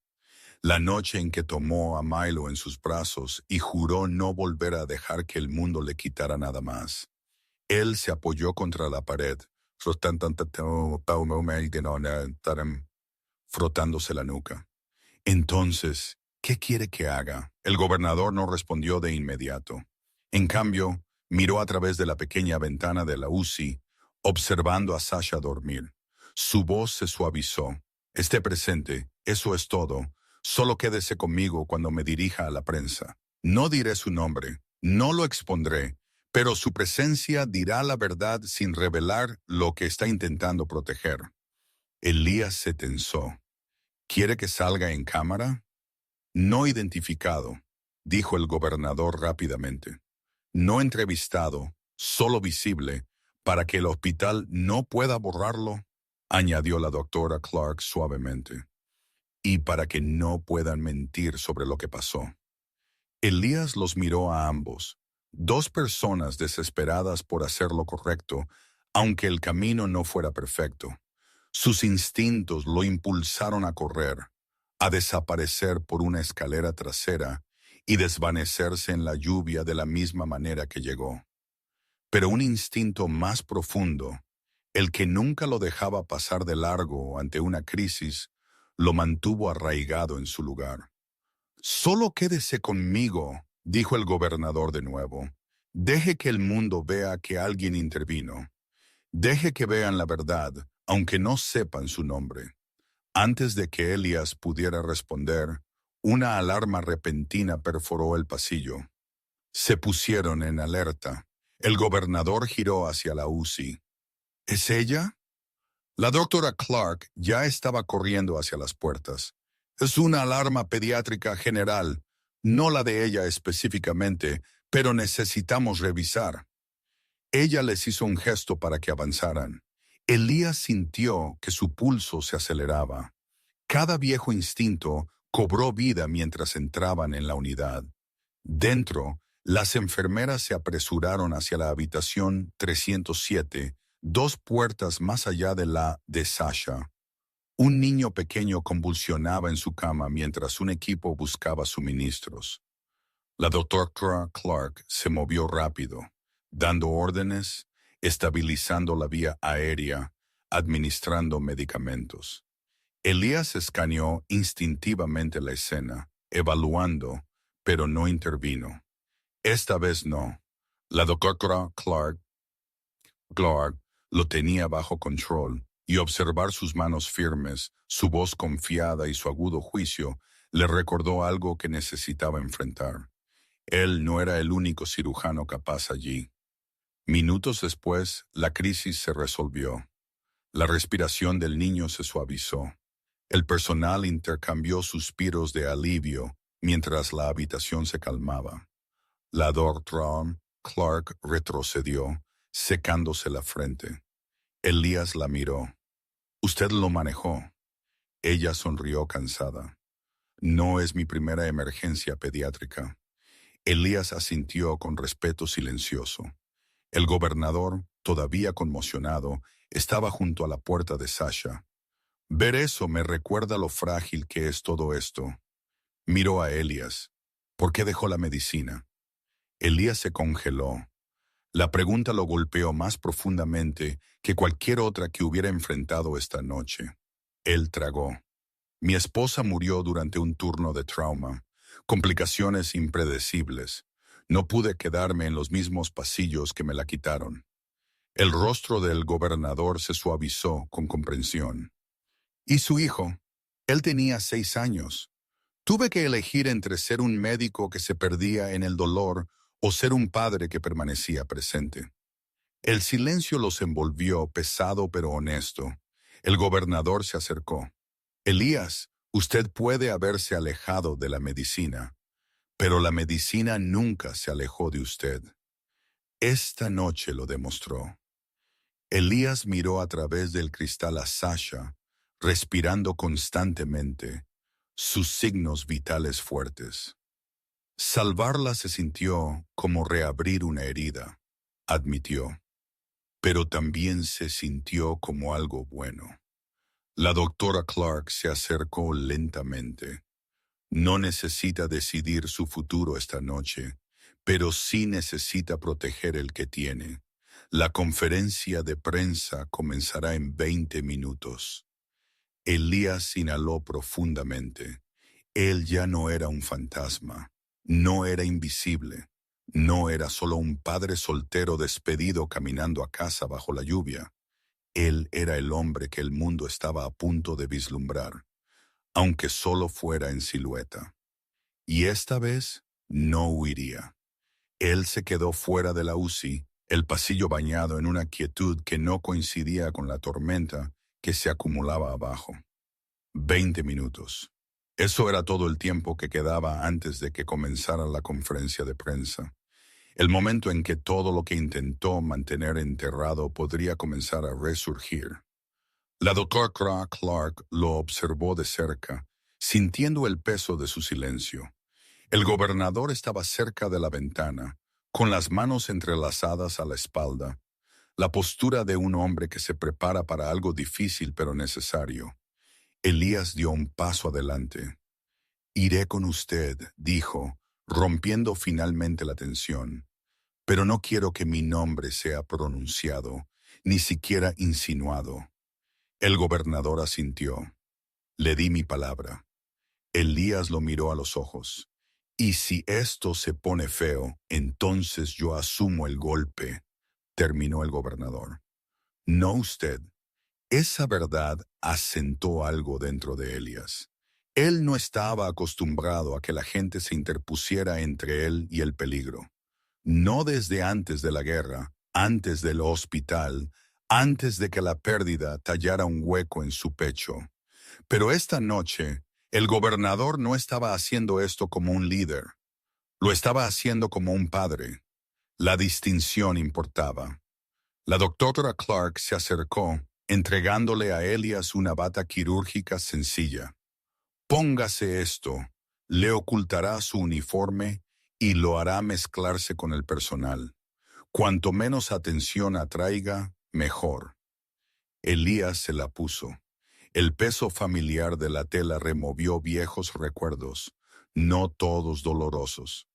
A: la noche en que tomó a Milo en sus brazos y juró no volver a dejar que el mundo le quitara nada más. Él se apoyó contra la pared, frotándose la nuca. Entonces, ¿qué quiere que haga? El gobernador no respondió de inmediato. En cambio, miró a través de la pequeña ventana de la UCI, observando a Sasha dormir. Su voz se suavizó. Esté presente, eso es todo. Solo quédese conmigo cuando me dirija a la prensa. No diré su nombre, no lo expondré, pero su presencia dirá la verdad sin revelar lo que está intentando proteger. Elías se tensó. ¿Quiere que salga en cámara? No identificado, dijo el gobernador rápidamente. No entrevistado, solo visible, para que el hospital no pueda borrarlo, añadió la doctora Clark suavemente. Y para que no puedan mentir sobre lo que pasó. Elías los miró a ambos, dos personas desesperadas por hacer lo correcto, aunque el camino no fuera perfecto. Sus instintos lo impulsaron a correr, a desaparecer por una escalera trasera y desvanecerse en la lluvia de la misma manera que llegó. Pero un instinto más profundo, el que nunca lo dejaba pasar de largo ante una crisis, lo mantuvo arraigado en su lugar. «Solo quédese conmigo», dijo el gobernador de nuevo. «Deje que el mundo vea que alguien intervino. Deje que vean la verdad, aunque no sepan su nombre». Antes de que Elías pudiera responder, una alarma repentina perforó el pasillo. Se pusieron en alerta. El gobernador giró hacia la UCI. ¿Es ella? La doctora Clark ya estaba corriendo hacia las puertas. Es una alarma pediátrica general, no la de ella específicamente, pero necesitamos revisar. Ella les hizo un gesto para que avanzaran. Elías sintió que su pulso se aceleraba. Cada viejo instinto cobró vida mientras entraban en la unidad. Dentro, las enfermeras se apresuraron hacia la habitación 307, 2 puertas más allá de la de Sasha. Un niño pequeño convulsionaba en su cama mientras un equipo buscaba suministros. La doctora Clark se movió rápido, dando órdenes, estabilizando la vía aérea, administrando medicamentos. Elías escaneó instintivamente la escena, evaluando, pero no intervino. Esta vez no. La doctora Clark lo tenía bajo control, y observar sus manos firmes, su voz confiada y su agudo juicio le recordó algo que necesitaba enfrentar. Él no era el único cirujano capaz allí. Minutos después, la crisis se resolvió. La respiración del niño se suavizó. El personal intercambió suspiros de alivio mientras la habitación se calmaba. La doctora Clark retrocedió, secándose la frente. Elías la miró. «Usted lo manejó». Ella sonrió cansada. «No es mi primera emergencia pediátrica». Elías asintió con respeto silencioso. El gobernador, todavía conmocionado, estaba junto a la puerta de Sasha. «Ver eso me recuerda lo frágil que es todo esto». Miró a Elías. «¿Por qué dejó la medicina?» Elías se congeló. La pregunta lo golpeó más profundamente que cualquier otra que hubiera enfrentado esta noche. Él tragó. «Mi esposa murió durante un turno de trauma. Complicaciones impredecibles. No pude quedarme en los mismos pasillos que me la quitaron». El rostro del gobernador se suavizó con comprensión. «¿Y su hijo?» «Él tenía 6 años. Tuve que elegir entre ser un médico que se perdía en el dolor o ser un padre que permanecía presente». El silencio los envolvió, pesado pero honesto. El gobernador se acercó. «Elías, usted puede haberse alejado de la medicina, pero la medicina nunca se alejó de usted. Esta noche lo demostró». Elías miró a través del cristal a Sasha, respirando constantemente, sus signos vitales fuertes. Salvarla se sintió como reabrir una herida, admitió, pero también se sintió como algo bueno. La doctora Clark se acercó lentamente. «No necesita decidir su futuro esta noche, pero sí necesita proteger el que tiene. La conferencia de prensa comenzará en 20 minutos». Elías inhaló profundamente. Él ya no era un fantasma, no era invisible, no era solo un padre soltero despedido caminando a casa bajo la lluvia. Él era el hombre que el mundo estaba a punto de vislumbrar, aunque solo fuera en silueta. Y esta vez no huiría. Él se quedó fuera de la UCI, el pasillo bañado en una quietud que no coincidía con la tormenta que se acumulaba abajo. 20 minutos. Eso era todo el tiempo que quedaba antes de que comenzara la conferencia de prensa. El momento en que todo lo que intentó mantener enterrado podría comenzar a resurgir. La doctora Clark lo observó de cerca, sintiendo el peso de su silencio. El gobernador estaba cerca de la ventana, con las manos entrelazadas a la espalda, la postura de un hombre que se prepara para algo difícil pero necesario. Elías dio un paso adelante. «Iré con usted», dijo, rompiendo finalmente la tensión. «Pero no quiero que mi nombre sea pronunciado, ni siquiera insinuado». El gobernador asintió. «Le di mi palabra». Elías lo miró a los ojos. «Y si esto se pone feo, entonces yo asumo el golpe», terminó el gobernador. «No usted». Esa verdad asentó algo dentro de Elías. Él no estaba acostumbrado a que la gente se interpusiera entre él y el peligro. No desde antes de la guerra, antes del hospital, antes de que la pérdida tallara un hueco en su pecho. Pero esta noche, el gobernador no estaba haciendo esto como un líder. Lo estaba haciendo como un padre. La distinción importaba. La doctora Clark se acercó, entregándole a Elías una bata quirúrgica sencilla. «Póngase esto», le ocultará su uniforme y lo hará mezclarse con el personal. Cuanto menos atención atraiga, mejor. Elías se la puso. El peso familiar de la tela removió viejos recuerdos, no todos dolorosos.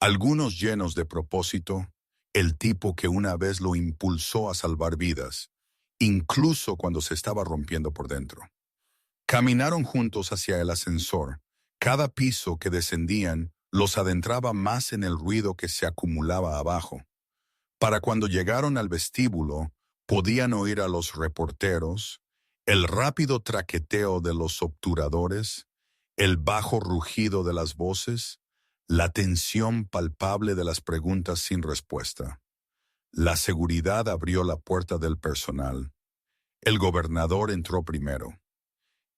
A: Algunos llenos de propósito, el tipo que una vez lo impulsó a salvar vidas, incluso cuando se estaba rompiendo por dentro. Caminaron juntos hacia el ascensor. Cada piso que descendían los adentraba más en el ruido que se acumulaba abajo. Para cuando llegaron al vestíbulo, podían oír a los reporteros, el rápido traqueteo de los obturadores, el bajo rugido de las voces, la tensión palpable de las preguntas sin respuesta. La seguridad abrió la puerta del personal. El gobernador entró primero.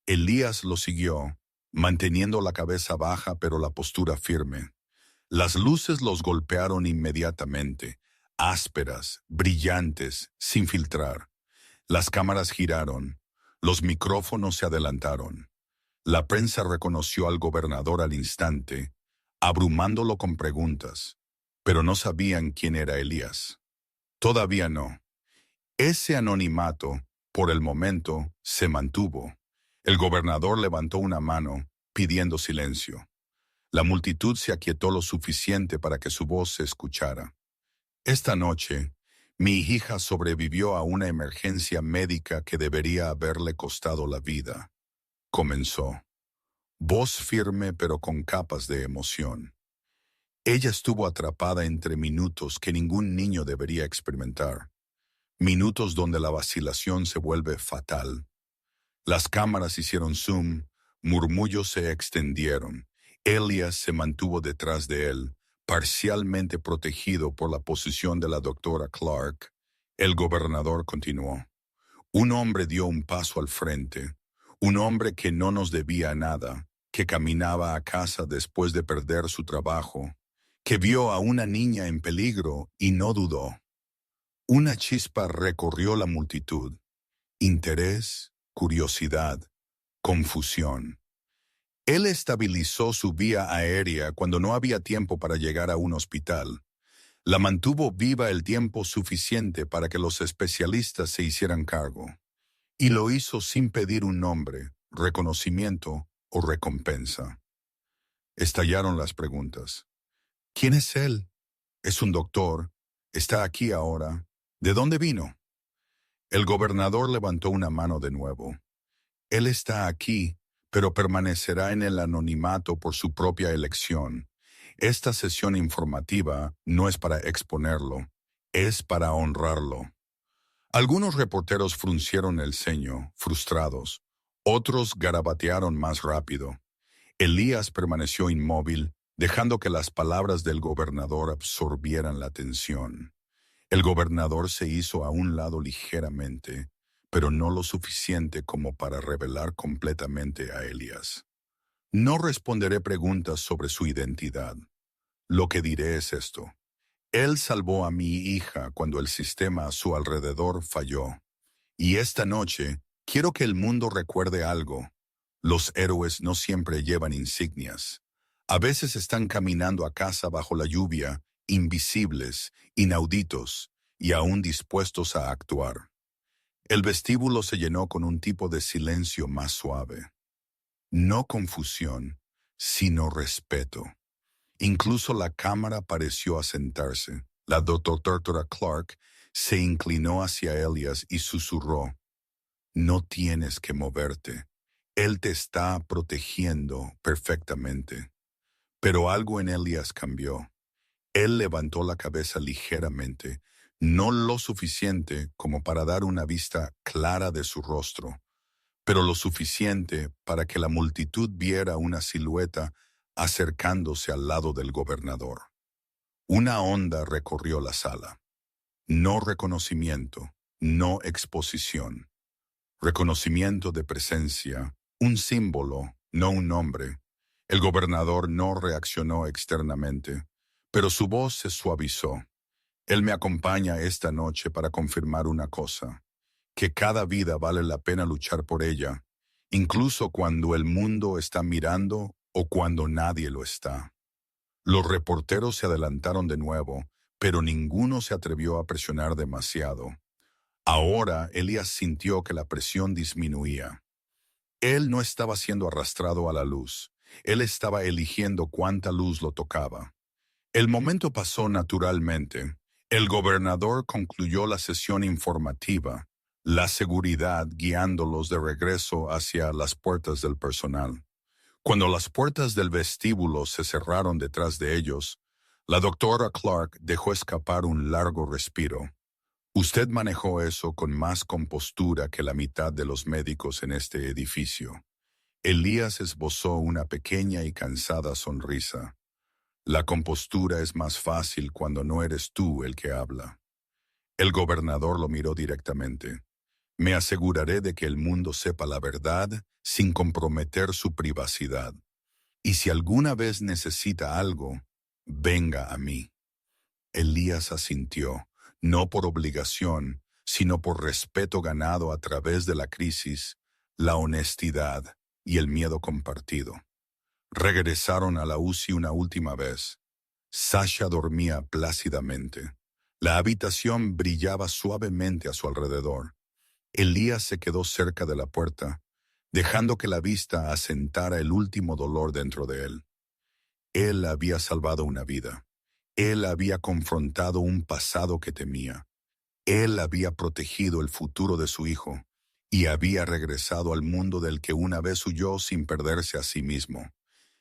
A: Elías lo siguió, manteniendo la cabeza baja pero la postura firme. Las luces los golpearon inmediatamente, ásperas, brillantes, sin filtrar. Las cámaras giraron, los micrófonos se adelantaron. La prensa reconoció al gobernador al instante, abrumándolo con preguntas, pero no sabían quién era Elías. Todavía no. Ese anonimato, por el momento, se mantuvo. El gobernador levantó una mano, pidiendo silencio. La multitud se aquietó lo suficiente para que su voz se escuchara. Esta noche, mi hija sobrevivió a una emergencia médica que debería haberle costado la vida. Comenzó. Voz firme pero con capas de emoción. Ella estuvo atrapada entre minutos que ningún niño debería experimentar. Minutos donde la vacilación se vuelve fatal. Las cámaras hicieron zoom, murmullos se extendieron. Elías se mantuvo detrás de él, parcialmente protegido por la posición de la doctora Clark. El gobernador continuó. Un hombre dio un paso al frente, un hombre que no nos debía nada, que caminaba a casa después de perder su trabajo, que vio a una niña en peligro y no dudó. Una chispa recorrió la multitud. Interés, curiosidad, confusión. Él estabilizó su vía aérea cuando no había tiempo para llegar a un hospital. La mantuvo viva el tiempo suficiente para que los especialistas se hicieran cargo. Y lo hizo sin pedir un nombre, reconocimiento o recompensa. Estallaron las preguntas. ¿Quién es él? ¿Es un doctor? ¿Está aquí ahora? ¿De dónde vino? El gobernador levantó una mano de nuevo. Él está aquí, pero permanecerá en el anonimato por su propia elección. Esta sesión informativa no es para exponerlo, es para honrarlo. Algunos reporteros fruncieron el ceño, frustrados. Otros garabatearon más rápido. Elías permaneció inmóvil, dejando que las palabras del gobernador absorbieran la atención. El gobernador se hizo a un lado ligeramente, pero no lo suficiente como para revelar completamente a Elías. No responderé preguntas sobre su identidad. Lo que diré es esto. Él salvó a mi hija cuando el sistema a su alrededor falló. Y esta noche, quiero que el mundo recuerde algo. Los héroes no siempre llevan insignias. A veces están caminando a casa bajo la lluvia, invisibles, inauditos, y aún dispuestos a actuar. El vestíbulo se llenó con un tipo de silencio más suave. No confusión, sino respeto. Incluso la cámara pareció asentarse. La doctora Clark se inclinó hacia Elías y susurró, «No tienes que moverte. Él te está protegiendo perfectamente». Pero algo en Elías cambió. Él levantó la cabeza ligeramente, no lo suficiente como para dar una vista clara de su rostro, pero lo suficiente para que la multitud viera una silueta acercándose al lado del gobernador. Una onda recorrió la sala. No reconocimiento, no exposición. Reconocimiento de presencia, un símbolo, no un nombre. El gobernador no reaccionó externamente, pero su voz se suavizó. Él me acompaña esta noche para confirmar una cosa, que cada vida vale la pena luchar por ella, incluso cuando el mundo está mirando o cuando nadie lo está. Los reporteros se adelantaron de nuevo, pero ninguno se atrevió a presionar demasiado. Ahora Elías sintió que la presión disminuía. Él no estaba siendo arrastrado a la luz. Él estaba eligiendo cuánta luz lo tocaba. El momento pasó naturalmente. El gobernador concluyó la sesión informativa. la seguridad guiándolos de regreso hacia las puertas del personal. Cuando las puertas del vestíbulo se cerraron detrás de ellos, la doctora Clark dejó escapar un largo respiro. Usted manejó eso con más compostura que la mitad de los médicos en este edificio. Elías esbozó una pequeña y cansada sonrisa. La compostura es más fácil cuando no eres tú el que habla. El gobernador lo miró directamente. Me aseguraré de que el mundo sepa la verdad sin comprometer su privacidad. Y si alguna vez necesita algo, venga a mí. Elías asintió, no por obligación, sino por respeto ganado a través de la crisis, la honestidad y el miedo compartido. Regresaron a la UCI una última vez. Sasha dormía plácidamente. La habitación brillaba suavemente a su alrededor. Elías se quedó cerca de la puerta, dejando que la vista asentara el último dolor dentro de él. Él había salvado una vida. Él había confrontado un pasado que temía. Él había protegido el futuro de su hijo y había regresado al mundo del que una vez huyó sin perderse a sí mismo.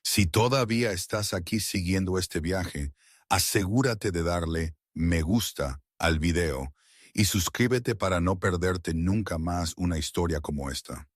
A: Si todavía estás aquí siguiendo este viaje, asegúrate de darle me gusta al video y suscríbete para no perderte nunca más una historia como esta.